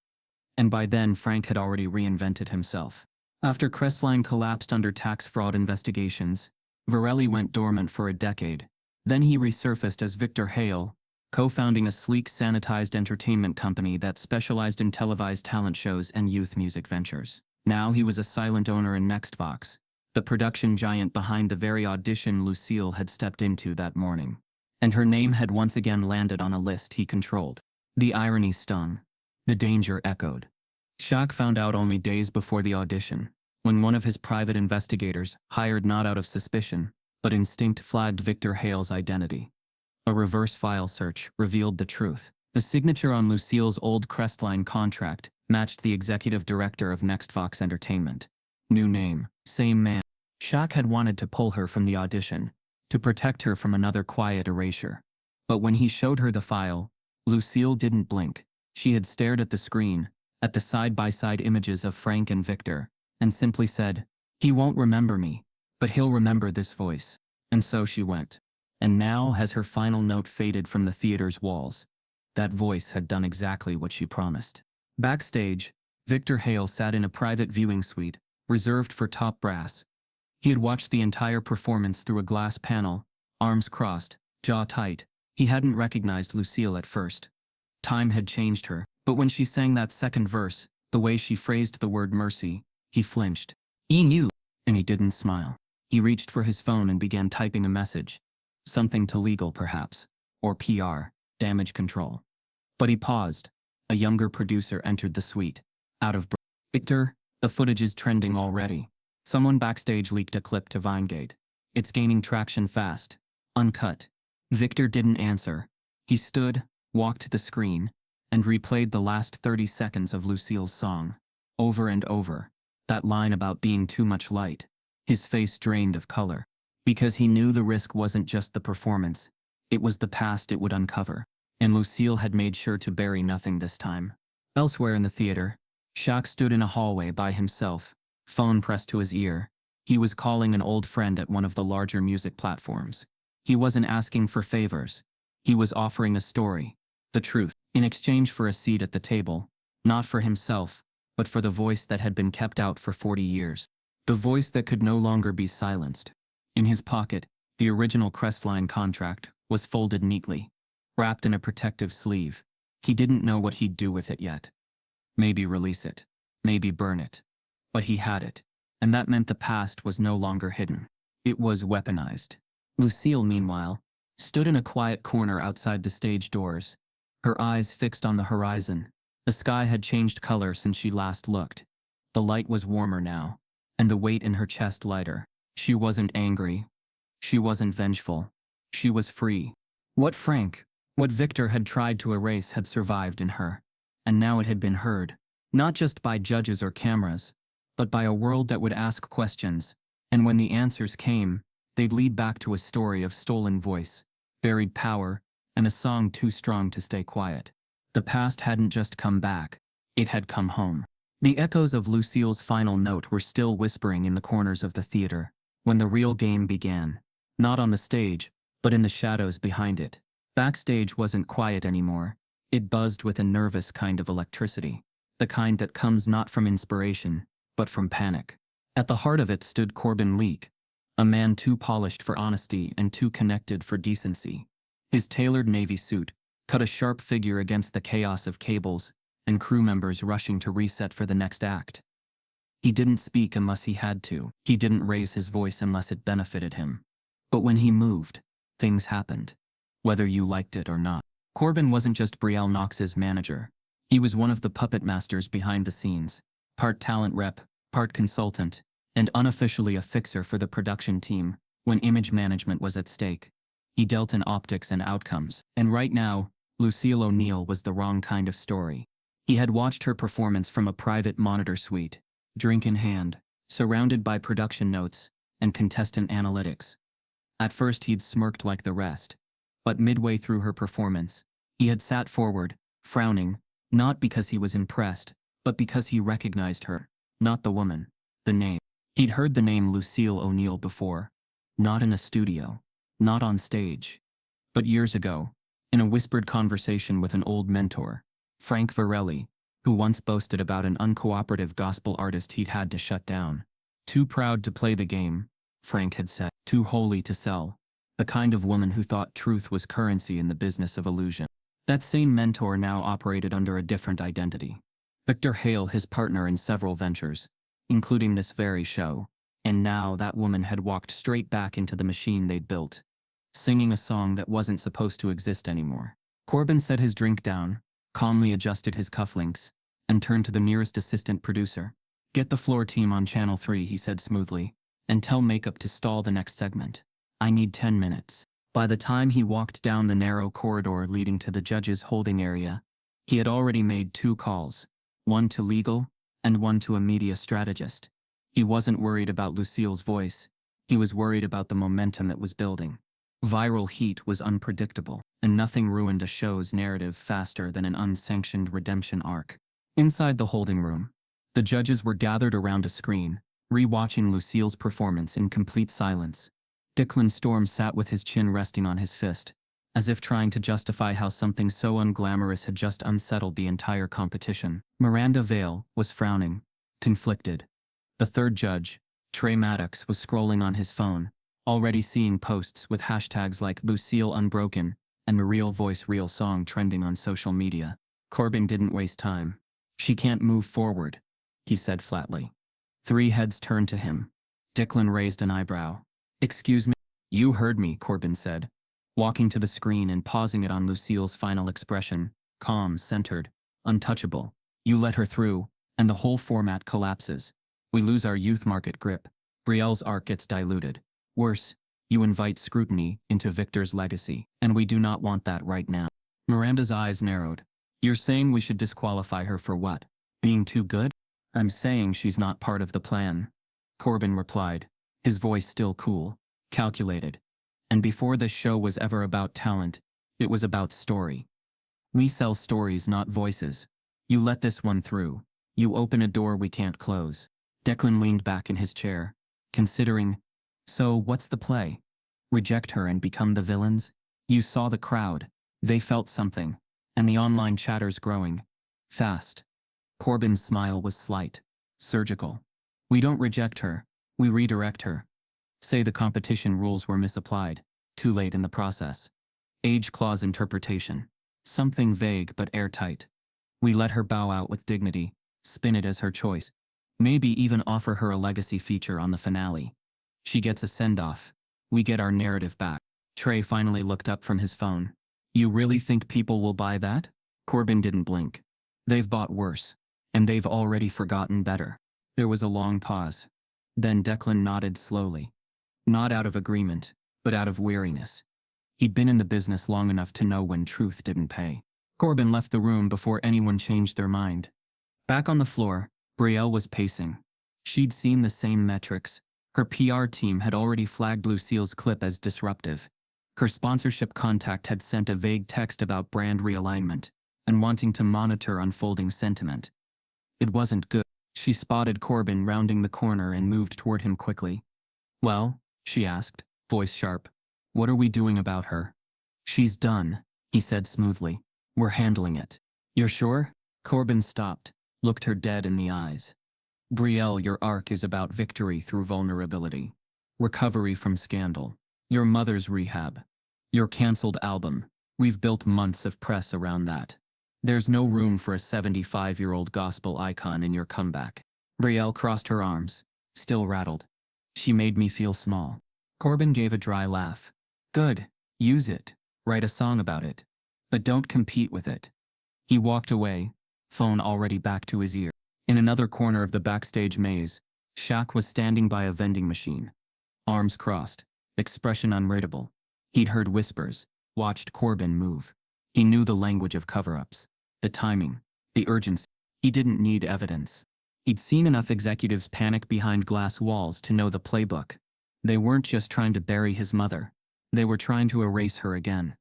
And by then Frank had already reinvented himself. After Crestline collapsed under tax fraud investigations, Varelli went dormant for a decade. Then he resurfaced as Victor Hale, co-founding a sleek, sanitized entertainment company that specialized in televised talent shows and youth music ventures. Now he was a silent owner in Nextvox, the production giant behind the very audition Lucille had stepped into that morning. And her name had once again landed on a list he controlled. The irony stung. The danger echoed. Shaq found out only days before the audition, when one of his private investigators, hired not out of suspicion, but instinct, flagged Victor Hale's identity. A reverse file search revealed the truth. The signature on Lucille's old Crestline contract matched the executive director of Nextvox Entertainment. New name, same man. Shaq had wanted to pull her from the audition, to protect her from another quiet erasure. But when he showed her the file, Lucille didn't blink. She had stared at the screen, at the side-by-side images of Frank and Victor, and simply said, "He won't remember me, but he'll remember this voice." And so she went. And now, as her final note faded from the theater's walls, that voice had done exactly what she promised. Backstage, Victor Hale sat in a private viewing suite, reserved for top brass. He had watched the entire performance through a glass panel, arms crossed, jaw tight. He hadn't recognized Lucille at first. Time had changed her, but when she sang that second verse, the way she phrased the word mercy, he flinched. He knew, and he didn't smile. He reached for his phone and began typing a message. Something to legal, perhaps, or PR, damage control. But he paused. A younger producer entered the suite, out of breath. "Victor, the footage is trending already. Someone backstage leaked a clip to Vinegate. It's gaining traction fast. Uncut." Victor didn't answer. He stood, walked to the screen, and replayed the last 30 seconds of Lucille's song, over and over. That line about being too much light. His face drained of color. Because he knew the risk wasn't just the performance, it was the past it would uncover. And Lucille had made sure to bury nothing this time. Elsewhere in the theater, Shaq stood in a hallway by himself, phone pressed to his ear. He was calling an old friend at one of the larger music platforms. He wasn't asking for favors. He was offering a story, the truth, in exchange for a seat at the table, not for himself, but for the voice that had been kept out for 40 years. The voice that could no longer be silenced. In his pocket, the original Crestline contract was folded neatly, wrapped in a protective sleeve. He didn't know what he'd do with it yet. Maybe release it. Maybe burn it. But he had it. And that meant the past was no longer hidden. It was weaponized. Lucille, meanwhile, stood in a quiet corner outside the stage doors, her eyes fixed on the horizon. The sky had changed color since she last looked. The light was warmer now, and the weight in her chest lighter. She wasn't angry. She wasn't vengeful. She was free. What Victor had tried to erase had survived in her, and now it had been heard, not just by judges or cameras, but by a world that would ask questions, and when the answers came, they'd lead back to a story of stolen voice, buried power, and a song too strong to stay quiet. The past hadn't just come back, it had come home. The echoes of Lucille's final note were still whispering in the corners of the theater, when the real game began, not on the stage, but in the shadows behind it. Backstage wasn't quiet anymore. It buzzed with a nervous kind of electricity, the kind that comes not from inspiration, but from panic. At the heart of it stood Corbin Leake, a man too polished for honesty and too connected for decency. His tailored navy suit cut a sharp figure against the chaos of cables and crew members rushing to reset for the next act. He didn't speak unless he had to. He didn't raise his voice unless it benefited him. But when he moved, things happened, whether you liked it or not. Corbin wasn't just Brielle Knox's manager. He was one of the puppet masters behind the scenes, part talent rep, part consultant, and unofficially a fixer for the production team when image management was at stake. He dealt in optics and outcomes, and right now, Lucille O'Neill was the wrong kind of story. He had watched her performance from a private monitor suite, drink in hand, surrounded by production notes and contestant analytics. At first he'd smirked like the rest, but midway through her performance, he had sat forward, frowning, not because he was impressed, but because he recognized her, not the woman, the name. He'd heard the name Lucille O'Neill before, not in a studio, not on stage, but years ago, in a whispered conversation with an old mentor, Frank Varelli, who once boasted about an uncooperative gospel artist he'd had to shut down. Too proud to play the game, Frank had said, too holy to sell, the kind of woman who thought truth was currency in the business of illusion. That same mentor now operated under a different identity. Victor Hale, his partner in several ventures, including this very show, and now that woman had walked straight back into the machine they'd built, singing a song that wasn't supposed to exist anymore. Corbin set his drink down, calmly adjusted his cufflinks, and turned to the nearest assistant producer. "Get the floor team on Channel 3, he said smoothly, "and tell makeup to stall the next segment. I need 10 minutes. By the time he walked down the narrow corridor leading to the judge's holding area, he had already made 2 calls, one to legal and one to a media strategist. He wasn't worried about Lucille's voice, he was worried about the momentum it was building. Viral heat was unpredictable, and nothing ruined a show's narrative faster than an unsanctioned redemption arc. Inside the holding room, the judges were gathered around a screen, re-watching Lucille's performance in complete silence. Declan Storm sat with his chin resting on his fist, as if trying to justify how something so unglamorous had just unsettled the entire competition. Miranda Vale was frowning, conflicted. The third judge, Trey Maddox, was scrolling on his phone, already seeing posts with hashtags like Lucille Unbroken and Real Voice Real Song trending on social media. Corbin didn't waste time. "She can't move forward," he said flatly. 3 heads turned to him. Declan raised an eyebrow. "Excuse me?" "You heard me," Corbin said, walking to the screen and pausing it on Lucille's final expression, calm, centered, untouchable. "You let her through, and the whole format collapses. We lose our youth market grip. Brielle's arc gets diluted. Worse, you invite scrutiny into Victor's legacy, and we do not want that right now." Miranda's eyes narrowed. "You're saying we should disqualify her for what? Being too good?" "I'm saying she's not part of the plan," Corbin replied, his voice still cool, calculated. "And before this show was ever about talent, it was about story. We sell stories, not voices. You let this one through. You open a door we can't close." Declan leaned back in his chair, considering. "So what's the play? Reject her and become the villains?" You saw the crowd. They felt something, and the online chatter's growing. Fast. Corbin's smile was slight, surgical. "We don't reject her, we redirect her. Say the competition rules were misapplied, too late in the process. Age clause interpretation. Something vague but airtight. We let her bow out with dignity, spin it as her choice. Maybe even offer her a legacy feature on the finale. She gets a send-off. We get our narrative back. Trey finally looked up from his phone. You really think people will buy that? Corbin didn't blink. They've bought worse. And they've already forgotten better. There was a long pause. Then Declan nodded slowly. Not out of agreement, but out of weariness. He'd been in the business long enough to know when truth didn't pay. Corbin left the room before anyone changed their mind. Back on the floor, Brielle was pacing. She'd seen the same metrics. Her PR team had already flagged Lucille's clip as disruptive. Her sponsorship contact had sent a vague text about brand realignment and wanting to monitor unfolding sentiment. It wasn't good. She spotted Corbin rounding the corner and moved toward him quickly. Well, she asked, voice sharp. What are we doing about her? She's done, he said smoothly. We're handling it. You're sure? Corbin stopped, looked her dead in the eyes. Brielle, your arc is about victory through vulnerability. Recovery from scandal. Your mother's rehab. Your cancelled album. We've built months of press around that. There's no room for a 75-year-old gospel icon in your comeback. Brielle crossed her arms, still rattled. She made me feel small. Corbin gave a dry laugh. Good. Use it. Write a song about it. But don't compete with it. He walked away, phone already back to his ear. In another corner of the backstage maze, Shaq was standing by a vending machine. Arms crossed, expression unreadable. He'd heard whispers, watched Corbin move. He knew the language of cover-ups, the timing, the urgency. He didn't need evidence. He'd seen enough executives panic behind glass walls to know the playbook. They weren't just trying to bury his mother. They were trying to erase her again.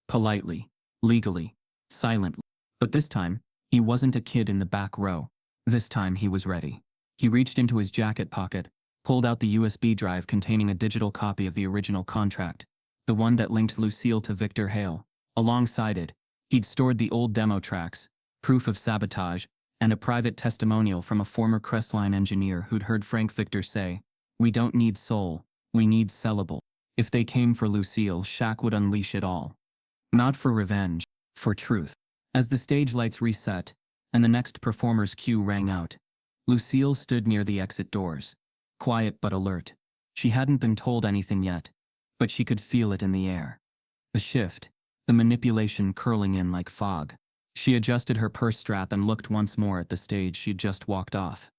Politely, legally, silently. But this time, he wasn't a kid in the back row. This time he was ready. He reached into his jacket pocket, pulled out the USB drive containing a digital copy of the original contract, the one that linked Lucille to Victor Hale. Alongside it, he'd stored the old demo tracks, proof of sabotage, and a private testimonial from a former Crestline engineer who'd heard Frank Victor say, "We don't need soul, we need sellable." If they came for Lucille, Shaq would unleash it all. Not for revenge, for truth. As the stage lights reset, and the next performer's cue rang out, Lucille stood near the exit doors, quiet but alert. She hadn't been told anything yet, but she could feel it in the air. The shift, the manipulation curling in like fog. She adjusted her purse strap and looked once more at the stage she'd just walked off.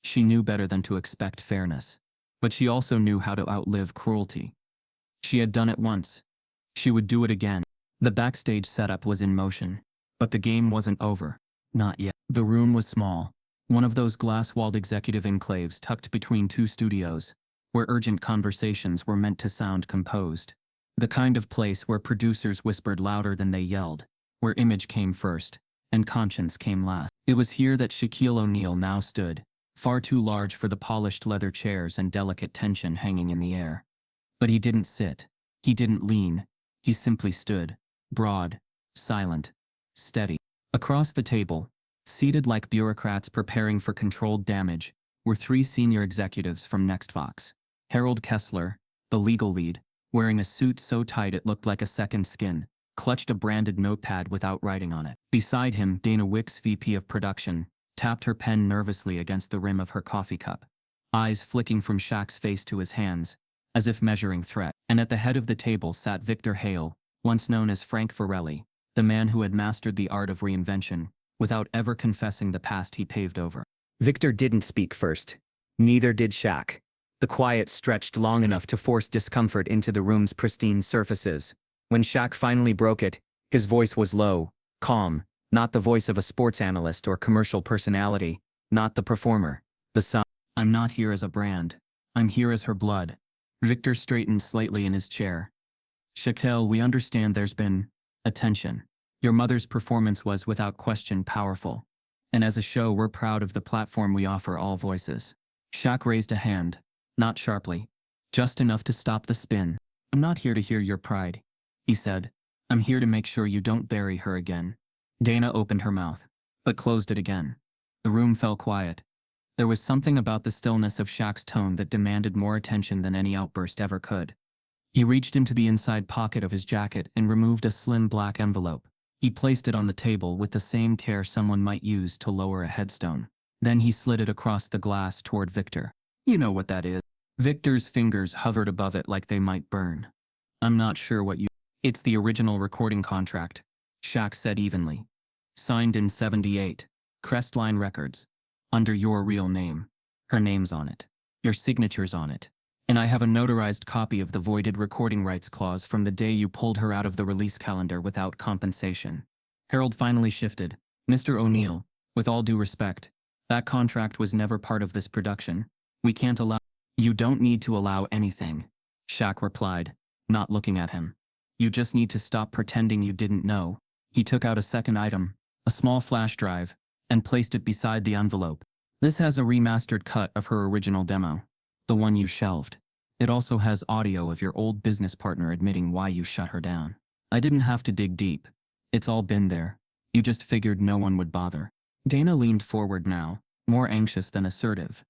She knew better than to expect fairness, but she also knew how to outlive cruelty. She had done it once. She would do it again. The backstage setup was in motion, but the game wasn't over. Not yet. The room was small, one of those glass-walled executive enclaves tucked between two studios, where urgent conversations were meant to sound composed. The kind of place where producers whispered louder than they yelled, where image came first, and conscience came last. It was here that Shaquille O'Neal now stood, far too large for the polished leather chairs and delicate tension hanging in the air. But he didn't sit. He didn't lean. He simply stood, broad, silent, steady. Across the table, seated like bureaucrats preparing for controlled damage, were three senior executives from NextFox. Harold Kessler, the legal lead, wearing a suit so tight it looked like a second skin, clutched a branded notepad without writing on it. Beside him, Dana Wicks, VP of production, tapped her pen nervously against the rim of her coffee cup, eyes flicking from Shaq's face to his hands, as if measuring threat. And at the head of the table sat Victor Hale, once known as Frank Farelli, the man who had mastered the art of reinvention, without ever confessing the past he paved over. Victor didn't speak first. Neither did Shaq. The quiet stretched long enough to force discomfort into the room's pristine surfaces. When Shaq finally broke it, his voice was low, calm, not the voice of a sports analyst or commercial personality, not the performer, the son. I'm not here as a brand. I'm here as her blood. Victor straightened slightly in his chair. Shaquille, we understand there's been attention. Your mother's performance was without question powerful. And as a show, we're proud of the platform we offer all voices. Shaq raised a hand, not sharply, just enough to stop the spin. I'm not here to hear your pride, he said. I'm here to make sure you don't bury her again. Dana opened her mouth, but closed it again. The room fell quiet. There was something about the stillness of Shaq's tone that demanded more attention than any outburst ever could. He reached into the inside pocket of his jacket and removed a slim black envelope. He placed it on the table with the same care someone might use to lower a headstone. Then he slid it across the glass toward Victor. You know what that is. Victor's fingers hovered above it like they might burn. I'm not sure what you... It's the original recording contract, Shaq said evenly. Signed in '78. Crestline Records. Under your real name. Her name's on it. Your signature's on it. And I have a notarized copy of the voided recording rights clause from the day you pulled her out of the release calendar without compensation. Harold finally shifted. Mr. O'Neill, with all due respect, that contract was never part of this production. We can't allow... You don't need to allow anything, Shaq replied, not looking at him. You just need to stop pretending you didn't know. He took out a second item, a small flash drive, and placed it beside the envelope. This has a remastered cut of her original demo, the one you shelved. It also has audio of your old business partner admitting why you shut her down. I didn't have to dig deep. It's all been there. You just figured no one would bother. Dana leaned forward now, more anxious than assertive.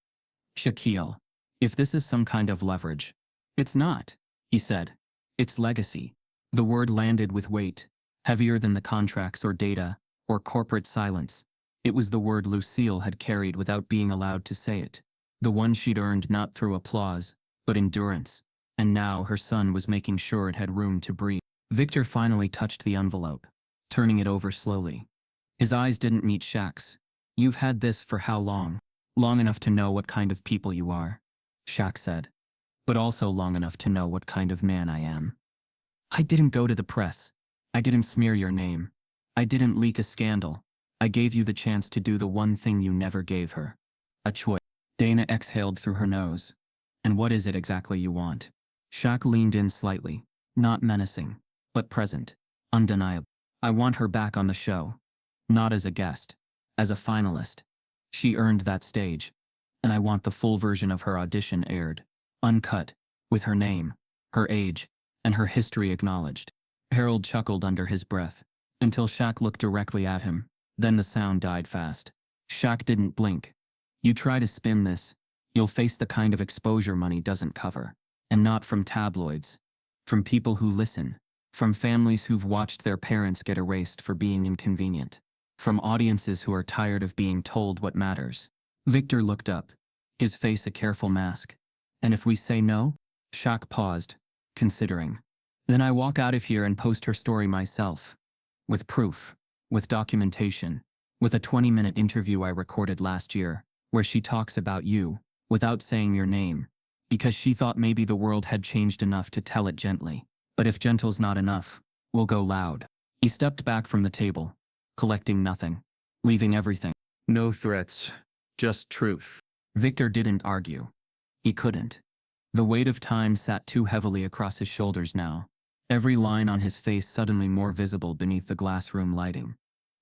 Shaquille, if this is some kind of leverage. It's not, he said. It's legacy. The word landed with weight, heavier than the contracts or data, or corporate silence. It was the word Lucille had carried without being allowed to say it. The one she'd earned not through applause, but endurance. And now her son was making sure it had room to breathe. Victor finally touched the envelope, turning it over slowly. His eyes didn't meet Shaq's. You've had this for how long? Long enough to know what kind of people you are, Shaq said. But also long enough to know what kind of man I am. I didn't go to the press. I didn't smear your name. I didn't leak a scandal. I gave you the chance to do the one thing you never gave her. A choice. Dana exhaled through her nose. And what is it exactly you want? Shaq leaned in slightly, not menacing, but present, undeniable. I want her back on the show. Not as a guest, as a finalist. She earned that stage. And I want the full version of her audition aired, uncut, with her name, her age, and her history acknowledged. Harold chuckled under his breath, until Shaq looked directly at him. Then the sound died fast. Shaq didn't blink. You try to spin this, you'll face the kind of exposure money doesn't cover. And not from tabloids. From people who listen. From families who've watched their parents get erased for being inconvenient. From audiences who are tired of being told what matters. Victor looked up, his face a careful mask. And if we say no? Shaq paused, considering. Then I walk out of here and post her story myself. With proof. With documentation. With a 20-minute interview I recorded last year, where she talks about you, without saying your name. Because she thought maybe the world had changed enough to tell it gently. But if gentle's not enough, we'll go loud. He stepped back from the table, collecting nothing, leaving everything. No threats, just truth. Victor didn't argue. He couldn't. The weight of time sat too heavily across his shoulders now, every line on his face suddenly more visible beneath the glass room lighting.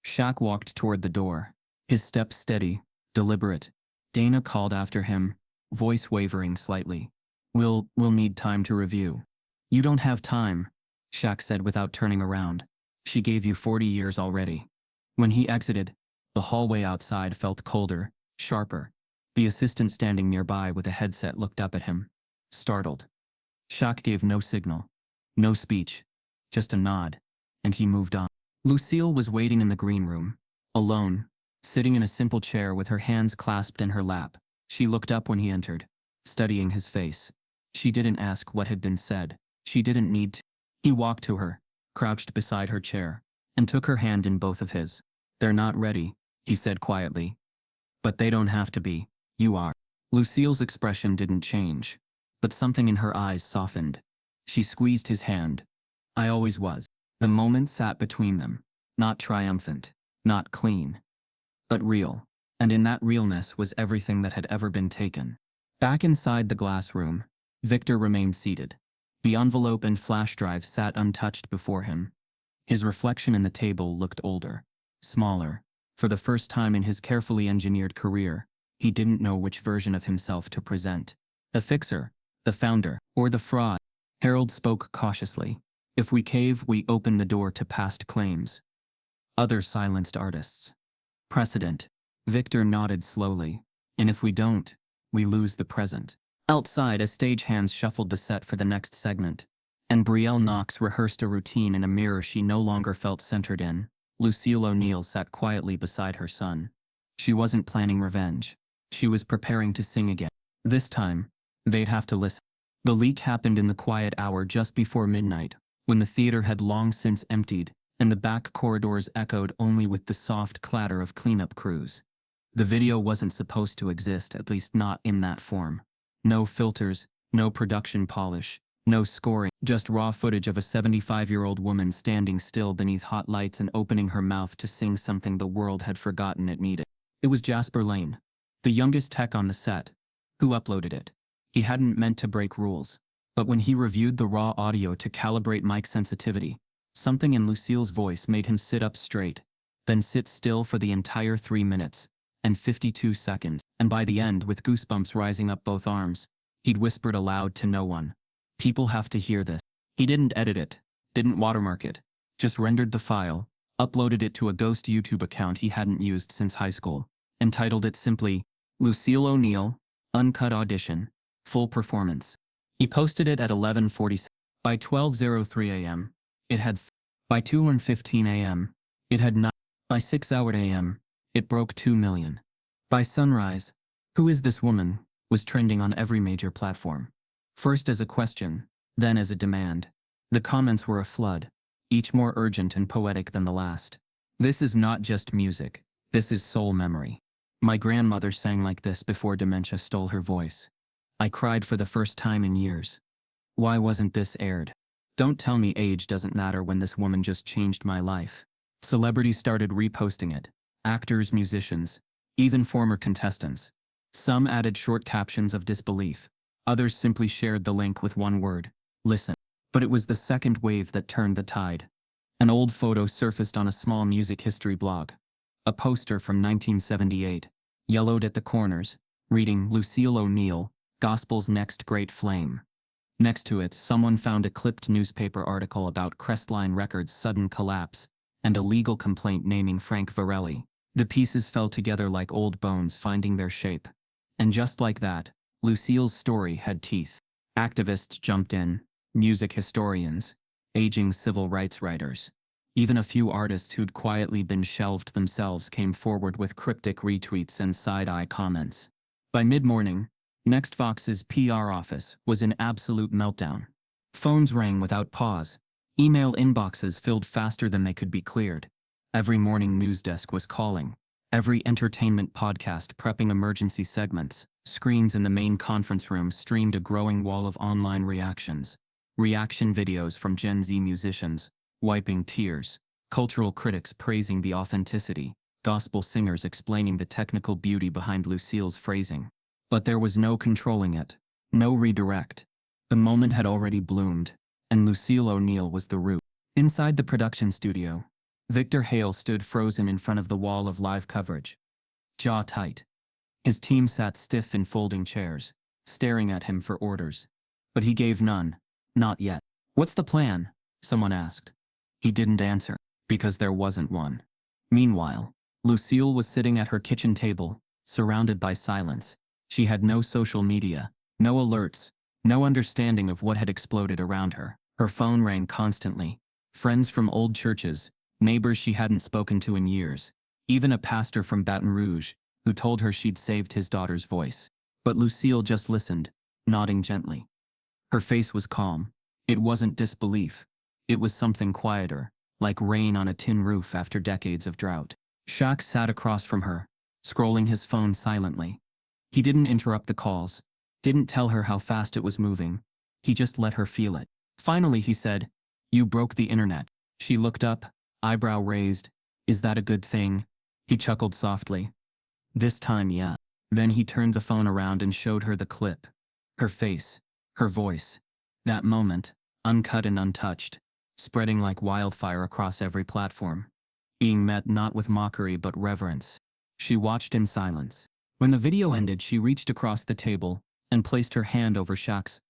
Shaq walked toward the door, his steps steady, deliberate. Dana called after him, voice wavering slightly. We'll need time to review. You don't have time, Shaq said without turning around. She gave you 40 years already. When he exited, the hallway outside felt colder, sharper. The assistant standing nearby with a headset looked up at him, startled. Shaq gave no signal, no speech, just a nod, and he moved on. Lucille was waiting in the green room, alone, sitting in a simple chair with her hands clasped in her lap. She looked up when he entered, studying his face. She didn't ask what had been said. She didn't need to. He walked to her, crouched beside her chair, and took her hand in both of his. They're not ready, he said quietly. But they don't have to be. You are. Lucille's expression didn't change, but something in her eyes softened. She squeezed his hand. I always was. The moment sat between them, not triumphant, not clean, but real. And in that realness was everything that had ever been taken. Back inside the glass room, Victor remained seated. The envelope and flash drive sat untouched before him. His reflection in the table looked older, smaller. For the first time in his carefully engineered career, he didn't know which version of himself to present. The fixer, the founder, or the fraud. Harold spoke cautiously. If we cave, we open the door to past claims. Other silenced artists. Precedent. Victor nodded slowly. And if we don't, we lose the present. Outside, as stagehands shuffled the set for the next segment, and Brielle Knox rehearsed a routine in a mirror she no longer felt centered in, Lucille O'Neill sat quietly beside her son. She wasn't planning revenge. She was preparing to sing again. This time, they'd have to listen. The leak happened in the quiet hour just before midnight, when the theater had long since emptied, and the back corridors echoed only with the soft clatter of cleanup crews. The video wasn't supposed to exist, at least not in that form. No filters, no production polish, no scoring, just raw footage of a 75-year-old woman standing still beneath hot lights and opening her mouth to sing something the world had forgotten it needed. It was Jasper Lane, the youngest tech on the set, who uploaded it. He hadn't meant to break rules, but when he reviewed the raw audio to calibrate mic sensitivity, something in Lucille's voice made him sit up straight, then sit still for the entire 3 minutes and 52 seconds, and by the end, with goosebumps rising up both arms, he'd whispered aloud to no one, "People have to hear this." He didn't edit it, didn't watermark it, just rendered the file, uploaded it to a ghost YouTube account he hadn't used since high school, and titled it simply, "Lucille O'Neal, Uncut Audition, Full Performance." He posted it at 11:46. By 12:03 a.m., it had by 2:15 a.m., it had 9. By 6:00 a.m., it broke 2 million. By sunrise, "Who is this woman?" was trending on every major platform. First as a question, then as a demand. The comments were a flood, each more urgent and poetic than the last. "This is not just music, this is soul memory. My grandmother sang like this before dementia stole her voice. I cried for the first time in years. Why wasn't this aired? Don't tell me age doesn't matter when this woman just changed my life." Celebrities started reposting it. Actors, musicians, even former contestants. Some added short captions of disbelief. Others simply shared the link with one word: listen. But it was the second wave that turned the tide. An old photo surfaced on a small music history blog. A poster from 1978, yellowed at the corners, reading "Lucille O'Neal, Gospel's Next Great Flame." Next to it, someone found a clipped newspaper article about Crestline Records' sudden collapse and a legal complaint naming Frank Varelli. The pieces fell together like old bones finding their shape. And just like that, Lucille's story had teeth. Activists jumped in, music historians, aging civil rights writers. Even a few artists who'd quietly been shelved themselves came forward with cryptic retweets and side-eye comments. By mid-morning, Next Fox's PR office was in absolute meltdown. Phones rang without pause. Email inboxes filled faster than they could be cleared. Every morning news desk was calling. Every entertainment podcast prepping emergency segments. Screens in the main conference room streamed a growing wall of online reactions. Reaction videos from Gen Z musicians, wiping tears. Cultural critics praising the authenticity. Gospel singers explaining the technical beauty behind Lucille's phrasing. But there was no controlling it. No redirect. The moment had already bloomed, and Lucille O'Neal was the root. Inside the production studio, Victor Hale stood frozen in front of the wall of live coverage. Jaw tight. His team sat stiff in folding chairs, staring at him for orders. But he gave none. Not yet. "What's the plan?" someone asked. He didn't answer, because there wasn't one. Meanwhile, Lucille was sitting at her kitchen table, surrounded by silence. She had no social media, no alerts, no understanding of what had exploded around her. Her phone rang constantly. Friends from old churches, neighbors she hadn't spoken to in years, even a pastor from Baton Rouge, who told her she'd saved his daughter's voice. But Lucille just listened, nodding gently. Her face was calm. It wasn't disbelief. It was something quieter, like rain on a tin roof after decades of drought. Shaq sat across from her, scrolling his phone silently. He didn't interrupt the calls, didn't tell her how fast it was moving. He just let her feel it. Finally he said, "You broke the internet." She looked up, eyebrow raised. "Is that a good thing?" He chuckled softly. "This time, yeah." Then he turned the phone around and showed her the clip. Her face, her voice. That moment, uncut and untouched, spreading like wildfire across every platform. Being met not with mockery but reverence. She watched in silence. When the video ended, she reached across the table and placed her hand over Shaq's.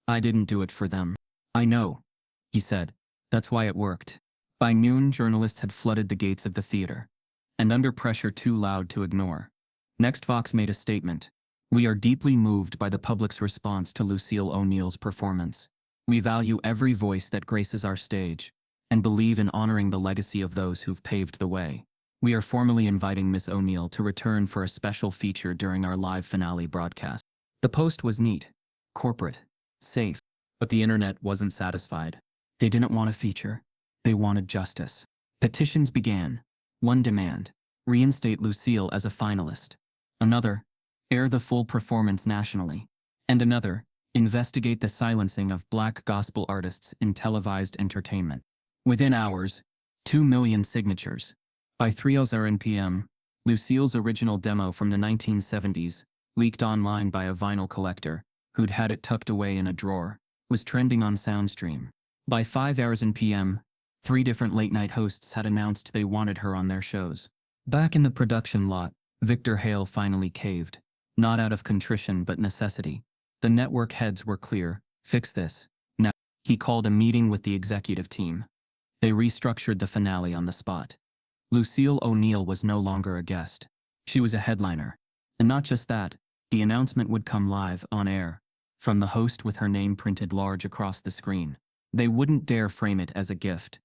"I didn't do it for them." "I know," he said. "That's why it worked." By noon, journalists had flooded the gates of the theater, and under pressure too loud to ignore. Next Fox made a statement. "We are deeply moved by the public's response to Lucille O'Neal's performance. We value every voice that graces our stage, and believe in honoring the legacy of those who've paved the way. We are formally inviting Miss O'Neill to return for a special feature during our live finale broadcast. The post was neat, corporate, safe, but the internet wasn't satisfied. They didn't want a feature. They wanted justice. Petitions began. One demand: reinstate Lucille as a finalist. Another: air the full performance nationally. And another: investigate the silencing of Black gospel artists in televised entertainment. Within hours, 2 million signatures. By 3:00 p.m., Lucille's original demo from the 1970s, leaked online by a vinyl collector who'd had it tucked away in a drawer, was trending on SoundStream. By 5:00 p.m., 3 different late-night hosts had announced they wanted her on their shows. Back in the production lot, Victor Hale finally caved. Not out of contrition but necessity. The network heads were clear: fix this. Now, he called a meeting with the executive team. They restructured the finale on the spot. Lucille O'Neill was no longer a guest. She was a headliner. And not just that, the announcement would come live, on air, from the host with her name printed large across the screen. They wouldn't dare frame it as a gift.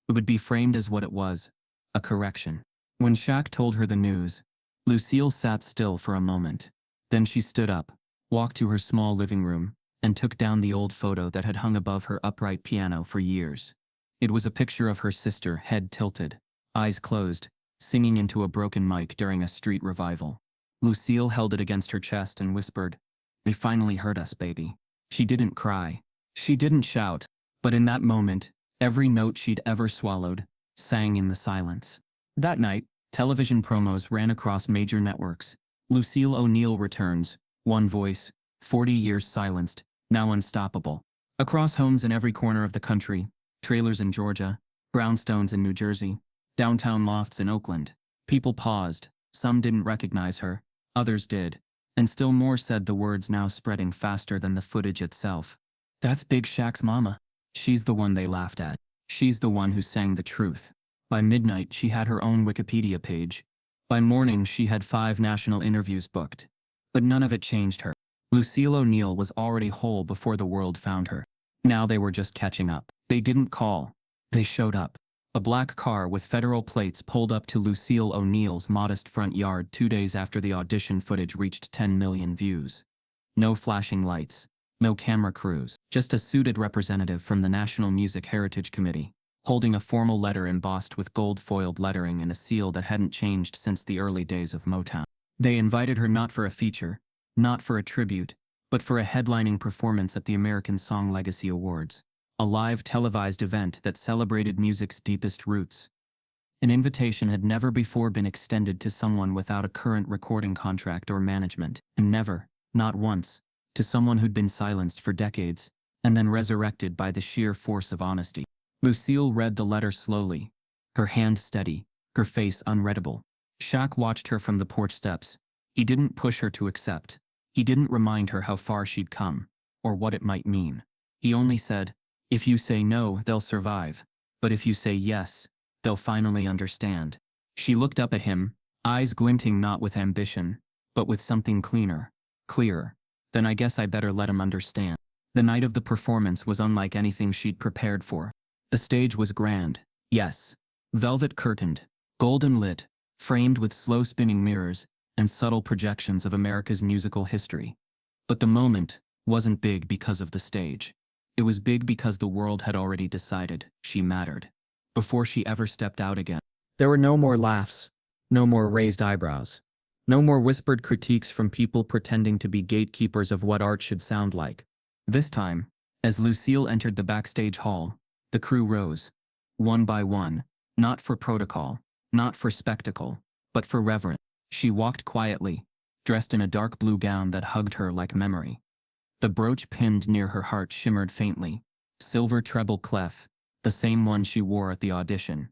It would be framed as what it was: a correction. When Shaq told her the news, Lucille sat still for a moment. Then she stood up, walked to her small living room, and took down the old photo that had hung above her upright piano for years. It was a picture of her sister, head tilted, eyes closed, singing into a broken mic during a street revival. Lucille held it against her chest and whispered, "They finally heard us, baby." She didn't cry. She didn't shout. But in that moment, every note she'd ever swallowed sang in the silence. That night, television promos ran across major networks. Lucille O'Neill returns, one voice, 40 years silenced, now unstoppable. Across homes in every corner of the country, trailers in Georgia, brownstones in New Jersey, downtown lofts in Oakland, people paused. Some didn't recognize her, others did, and still more said the words now spreading faster than the footage itself. "That's Big Shaq's mama. She's the one they laughed at. She's the one who sang the truth." By midnight, she had her own Wikipedia page. By morning, she had 5 national interviews booked. But none of it changed her. Lucille O'Neill was already whole before the world found her. Now they were just catching up. They didn't call. They showed up. A black car with federal plates pulled up to Lucille O'Neill's modest front yard 2 days after the audition footage reached 10 million views. No flashing lights. No camera crews. Just a suited representative from the National Music Heritage Committee, holding a formal letter embossed with gold-foiled lettering and a seal that hadn't changed since the early days of Motown. They invited her not for a feature, not for a tribute, but for a headlining performance at the American Song Legacy Awards, a live televised event that celebrated music's deepest roots. An invitation had never before been extended to someone without a current recording contract or management, and never, not once, to someone who'd been silenced for decades, and then resurrected by the sheer force of honesty. Lucille read the letter slowly, her hand steady, her face unreadable. Shaq watched her from the porch steps. He didn't push her to accept. He didn't remind her how far she'd come, or what it might mean. He only said, "If you say no, they'll survive. But if you say yes, they'll finally understand." She looked up at him, eyes glinting not with ambition, but with something clearer. "Then I guess I better let him understand." The night of the performance was unlike anything she'd prepared for. The stage was grand, yes, velvet curtained, golden lit, framed with slow-spinning mirrors and subtle projections of America's musical history. But the moment wasn't big because of the stage. It was big because the world had already decided she mattered, before she ever stepped out again. There were no more laughs, no more raised eyebrows, no more whispered critiques from people pretending to be gatekeepers of what art should sound like. This time, as Lucille entered the backstage hall, the crew rose, one by one, not for protocol, not for spectacle, but for reverence. She walked quietly, dressed in a dark blue gown that hugged her like memory. The brooch pinned near her heart shimmered faintly, silver treble clef, the same one she wore at the audition.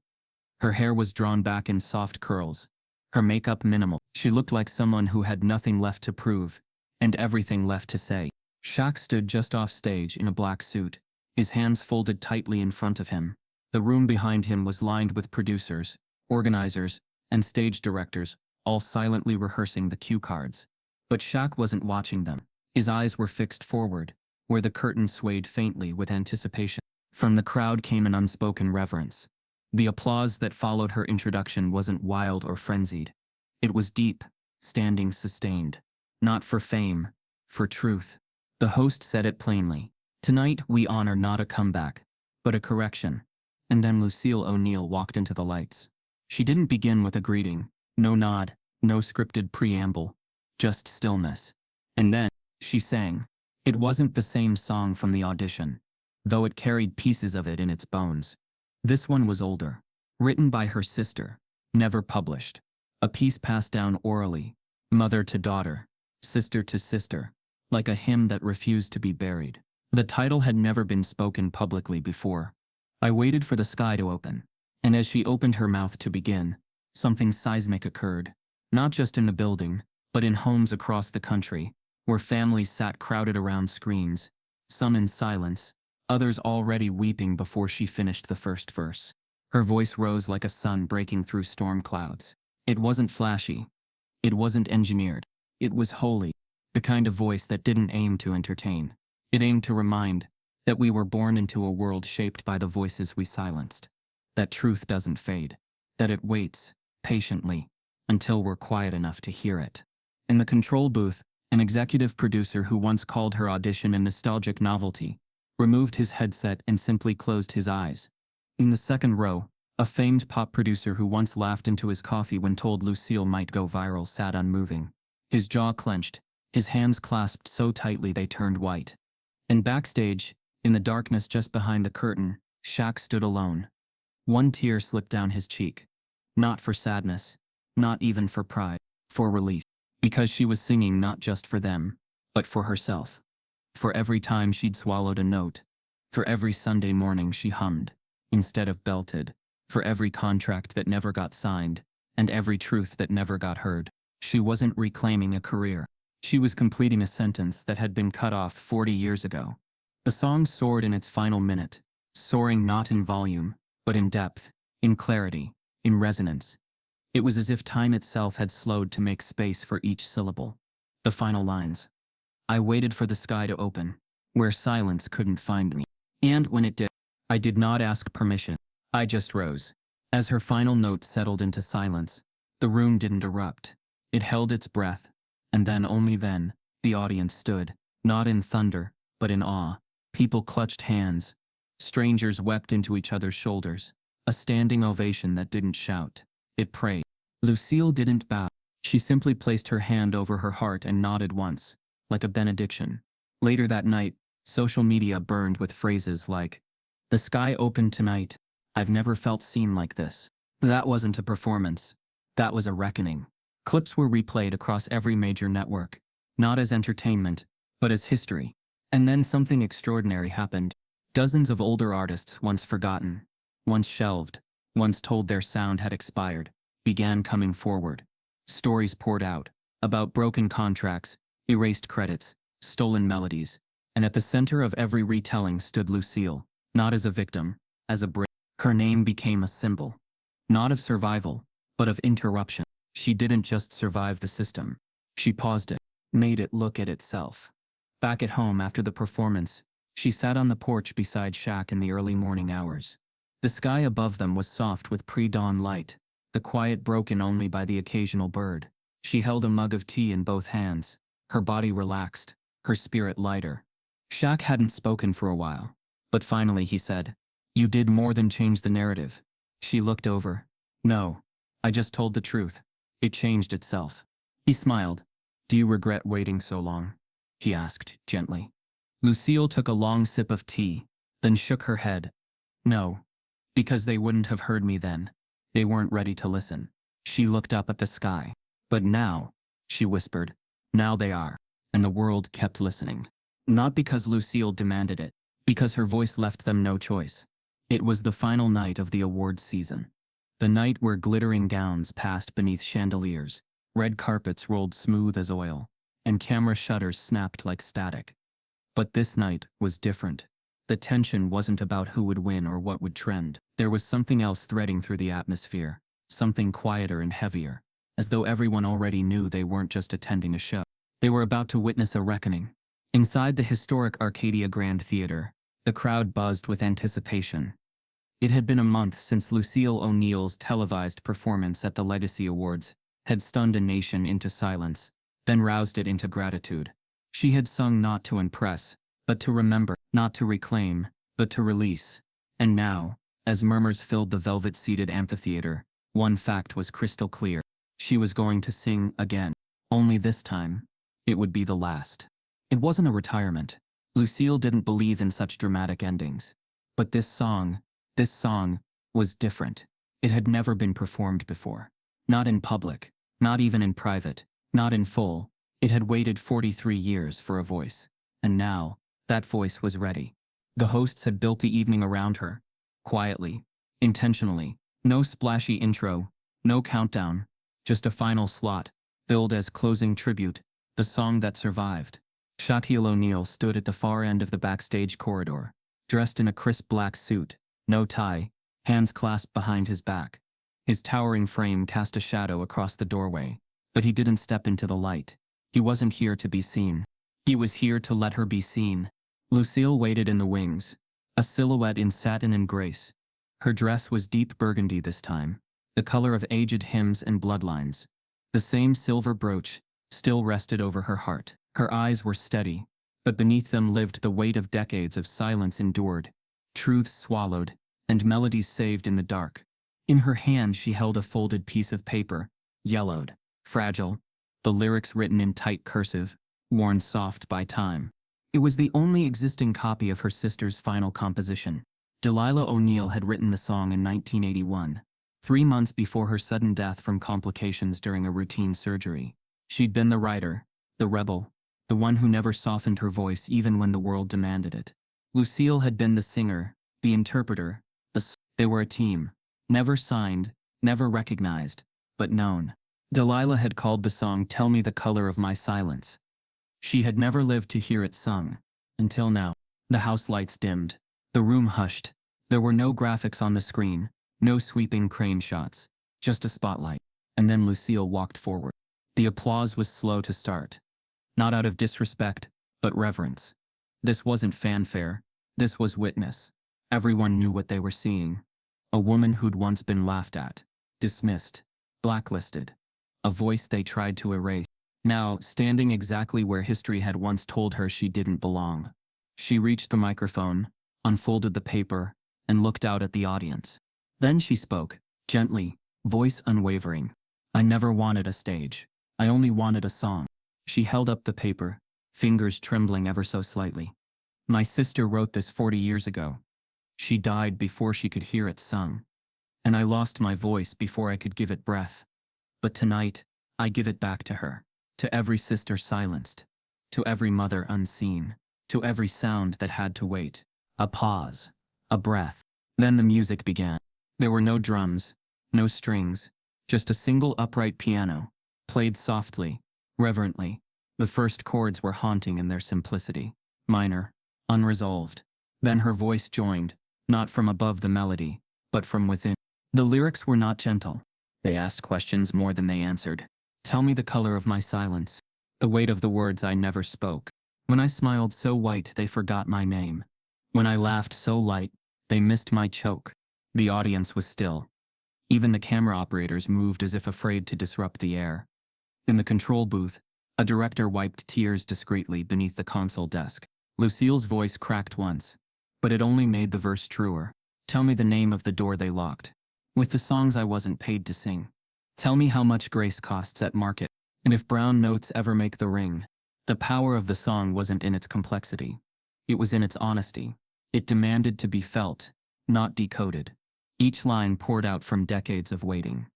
Her hair was drawn back in soft curls, her makeup minimal. She looked like someone who had nothing left to prove, and everything left to say. Shaq stood just off stage in a black suit, his hands folded tightly in front of him. The room behind him was lined with producers, organizers, and stage directors, all silently rehearsing the cue cards. But Shaq wasn't watching them. His eyes were fixed forward, where the curtain swayed faintly with anticipation. From the crowd came an unspoken reverence. The applause that followed her introduction wasn't wild or frenzied. It was deep, standing, sustained. Not for fame, for truth. The host said it plainly. Tonight we honor not a comeback, but a correction. And then Lucille O'Neill walked into the lights. She didn't begin with a greeting, no nod, no scripted preamble, just stillness. And then, she sang. It wasn't the same song from the audition, though it carried pieces of it in its bones. This one was older, written by her sister, never published. A piece passed down orally, mother to daughter, sister to sister, like a hymn that refused to be buried. The title had never been spoken publicly before. I waited for the sky to open, and as she opened her mouth to begin, something seismic occurred, not just in the building, but in homes across the country, where families sat crowded around screens, some in silence, others already weeping before she finished the first verse. Her voice rose like a sun breaking through storm clouds. It wasn't flashy. It wasn't engineered. It was holy, the kind of voice that didn't aim to entertain. It aimed to remind that we were born into a world shaped by the voices we silenced. That truth doesn't fade. That it waits, patiently, until we're quiet enough to hear it. In the control booth, an executive producer who once called her audition a nostalgic novelty removed his headset and simply closed his eyes. In the second row, a famed pop producer who once laughed into his coffee when told Lucille might go viral sat unmoving. His jaw clenched, his hands clasped so tightly they turned white. And backstage, in the darkness just behind the curtain, Shaq stood alone. One tear slipped down his cheek. Not for sadness, not even for pride, for release. Because she was singing not just for them, but for herself. For every time she'd swallowed a note. For every Sunday morning she hummed, instead of belted. For every contract that never got signed, and every truth that never got heard. She wasn't reclaiming a career. She was completing a sentence that had been cut off 40 years ago. The song soared in its final minute, soaring not in volume, but in depth, in clarity, in resonance. It was as if time itself had slowed to make space for each syllable. The final lines. I waited for the sky to open, where silence couldn't find me. And when it did, I did not ask permission. I just rose. As her final note settled into silence, the room didn't erupt. It held its breath, and then, only then, the audience stood, not in thunder, but in awe. People clutched hands. Strangers wept into each other's shoulders. A standing ovation that didn't shout. It prayed. Lucille didn't bow. She simply placed her hand over her heart and nodded once, like a benediction. Later that night, social media burned with phrases like, "The sky opened tonight. I've never felt seen like this." That wasn't a performance. That was a reckoning. Clips were replayed across every major network, not as entertainment, but as history. And then something extraordinary happened. Dozens of older artists, once forgotten, once shelved, once told their sound had expired, began coming forward. Stories poured out about broken contracts, erased credits, stolen melodies, and at the center of every retelling stood Lucille, not as a victim, as a bridge. Her name became a symbol, not of survival, but of interruption. She didn't just survive the system. She paused it, made it look at itself. Back at home after the performance, she sat on the porch beside Shaq in the early morning hours. The sky above them was soft with pre-dawn light, the quiet broken only by the occasional bird. She held a mug of tea in both hands, her body relaxed, her spirit lighter. Shaq hadn't spoken for a while, but finally he said, "You did more than change the narrative." She looked over. "No, I just told the truth. It changed itself." He smiled. "Do you regret waiting so long?" he asked gently. Lucille took a long sip of tea, then shook her head. "No, because they wouldn't have heard me then. They weren't ready to listen." She looked up at the sky. "But now," she whispered, "now they are." And the world kept listening. Not because Lucille demanded it, because her voice left them no choice. It was the final night of the awards season. The night where glittering gowns passed beneath chandeliers, red carpets rolled smooth as oil, and camera shutters snapped like static. But this night was different. The tension wasn't about who would win or what would trend. There was something else threading through the atmosphere, something quieter and heavier, as though everyone already knew they weren't just attending a show. They were about to witness a reckoning. Inside the historic Arcadia Grand Theater, the crowd buzzed with anticipation. It had been a month since Lucille O'Neill's televised performance at the Legacy Awards had stunned a nation into silence, then roused it into gratitude. She had sung not to impress, but to remember, not to reclaim, but to release. And now, as murmurs filled the velvet-seated amphitheater, one fact was crystal clear. She was going to sing again. Only this time, it would be the last. It wasn't a retirement. Lucille didn't believe in such dramatic endings. But this song, was different. It had never been performed before. Not in public, not even in private, not in full. It had waited 43 years for a voice. And now, that voice was ready. The hosts had built the evening around her. Quietly, intentionally. No splashy intro, no countdown. Just a final slot, billed as closing tribute, the song that survived. Shaquille O'Neal stood at the far end of the backstage corridor, dressed in a crisp black suit, no tie, hands clasped behind his back. His towering frame cast a shadow across the doorway, but he didn't step into the light. He wasn't here to be seen. He was here to let her be seen. Lucille waited in the wings, a silhouette in satin and grace. Her dress was deep burgundy this time, the color of aged hymns and bloodlines. The same silver brooch still rested over her heart. Her eyes were steady, but beneath them lived the weight of decades of silence endured, truths swallowed, and melodies saved in the dark. In her hand she held a folded piece of paper, yellowed, fragile, the lyrics written in tight cursive, worn soft by time. It was the only existing copy of her sister's final composition. Delilah O'Neil had written the song in 1981, 3 months before her sudden death from complications during a routine surgery. She'd been the writer, the rebel, the one who never softened her voice even when the world demanded it. Lucille had been the singer, the interpreter, they were a team. Never signed, never recognized, but known. Delilah had called the song "Tell Me the Color of My Silence." She had never lived to hear it sung. Until now. The house lights dimmed. The room hushed. There were no graphics on the screen, no sweeping crane shots, just a spotlight. And then Lucille walked forward. The applause was slow to start. Not out of disrespect, but reverence. This wasn't fanfare. This was witness. Everyone knew what they were seeing. A woman who'd once been laughed at, dismissed, blacklisted. A voice they tried to erase. Now, standing exactly where history had once told her she didn't belong. She reached the microphone, unfolded the paper, and looked out at the audience. Then she spoke, gently, voice unwavering. "I never wanted a stage. I only wanted a song." She held up the paper, fingers trembling ever so slightly. "My sister wrote this 40 years ago. She died before she could hear it sung. And I lost my voice before I could give it breath. But tonight, I give it back to her. To every sister silenced. To every mother unseen. To every sound that had to wait. A pause. A breath. Then the music began. There were no drums, no strings, just a single upright piano, played softly, reverently. The first chords were haunting in their simplicity. Minor, unresolved. Then her voice joined, not from above the melody, but from within. The lyrics were not gentle. They asked questions more than they answered. "Tell me the color of my silence. The weight of the words I never spoke. When I smiled so white they forgot my name. When I laughed so light, they missed my choke." The audience was still. Even the camera operators moved as if afraid to disrupt the air. In the control booth, a director wiped tears discreetly beneath the console desk. Lucille's voice cracked once, but it only made the verse truer. "Tell me the name of the door they locked. With the songs I wasn't paid to sing. Tell me how much grace costs at market. And if brown notes ever make the ring." The power of the song wasn't in its complexity. It was in its honesty. It demanded to be felt, not decoded. Each line poured out from decades of waiting.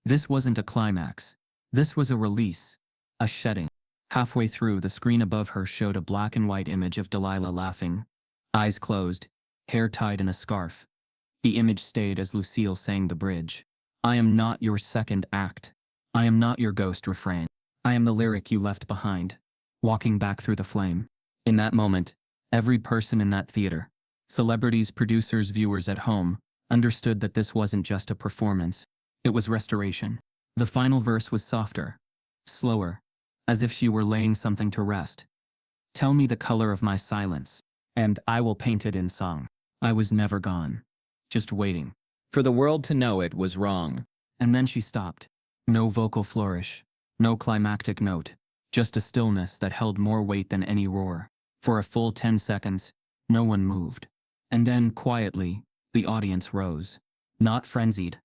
This wasn't a climax. This was a release. A shedding. Halfway through, the screen above her showed a black and white image of Delilah laughing. Eyes closed, hair tied in a scarf. The image stayed as Lucille sang the bridge. "I am not your second act. I am not your ghost refrain. I am the lyric you left behind, walking back through the flame." In that moment, every person in that theater, celebrities, producers, viewers at home, understood that this wasn't just a performance. It was restoration. The final verse was softer, slower, as if she were laying something to rest. "Tell me the color of my silence, and I will paint it in song. I was never gone. just waiting. For the world to know it was wrong. And then she stopped. No vocal flourish. No climactic note. Just a stillness that held more weight than any roar. For a full 10 seconds, no one moved. And then, quietly, the audience rose. Not frenzied,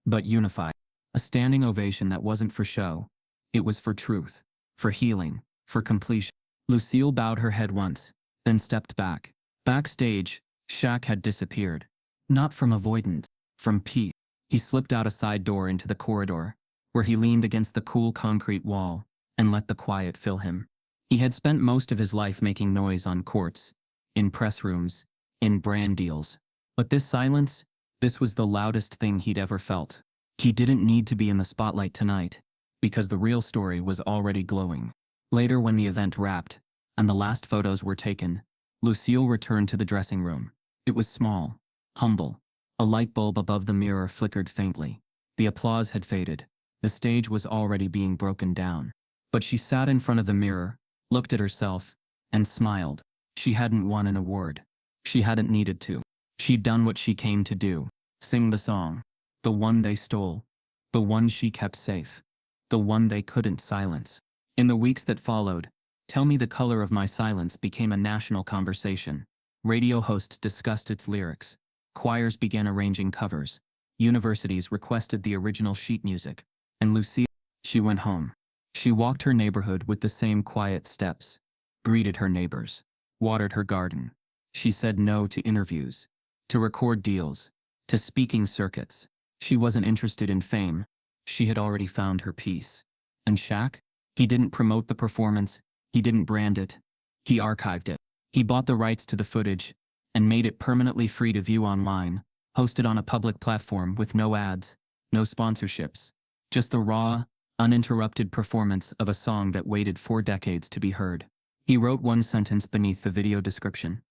but unified. A standing ovation that wasn't for show. It was for truth, for healing, for completion. Lucille bowed her head once, then stepped back. Backstage, Shaq had disappeared. Not from avoidance, from peace. He slipped out a side door into the corridor, where he leaned against the cool concrete wall and let the quiet fill him. He had spent most of his life making noise on courts, in press rooms, in brand deals. But this silence, this was the loudest thing he'd ever felt. He didn't need to be in the spotlight tonight, because the real story was already glowing. Later, when the event wrapped, and the last photos were taken, Lucille returned to the dressing room. It was small, humble. A light bulb above the mirror flickered faintly. The applause had faded. The stage was already being broken down. But she sat in front of the mirror, looked at herself, and smiled. She hadn't won an award. She hadn't needed to. She'd done what she came to do. Sing the song. The one they stole. The one she kept safe. The one they couldn't silence. In the weeks that followed, Tell Me the Color of My Silence became a national conversation. Radio hosts discussed its lyrics. Choirs began arranging covers. Universities requested the original sheet music. And Lucille, she went home. She walked her neighborhood with the same quiet steps. Greeted her neighbors. Watered her garden. She said no to interviews. To record deals. To speaking circuits. She wasn't interested in fame. She had already found her peace. And Shaq? He didn't promote the performance. He didn't brand it. He archived it. He bought the rights to the footage and made it permanently free to view online, hosted on a public platform with no ads, no sponsorships, just the raw, uninterrupted performance of a song that waited 4 decades to be heard. He wrote one sentence beneath the video description.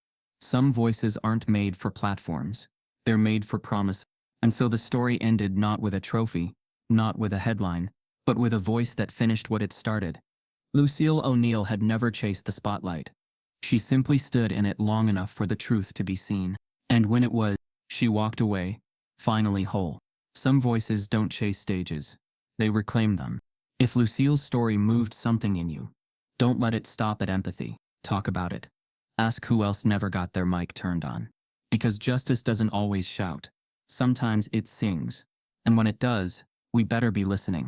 Some voices aren't made for platforms. They're made for promise. And so the story ended not with a trophy, not with a headline, but with a voice that finished what it started. Lucille O'Neill had never chased the spotlight. She simply stood in it long enough for the truth to be seen. And when it was, she walked away, finally whole. Some voices don't chase stages. They reclaim them. If Lucille's story moved something in you, don't let it stop at empathy. Talk about it. Ask who else never got their mic turned on. Because justice doesn't always shout. Sometimes it sings. And when it does, we better be listening.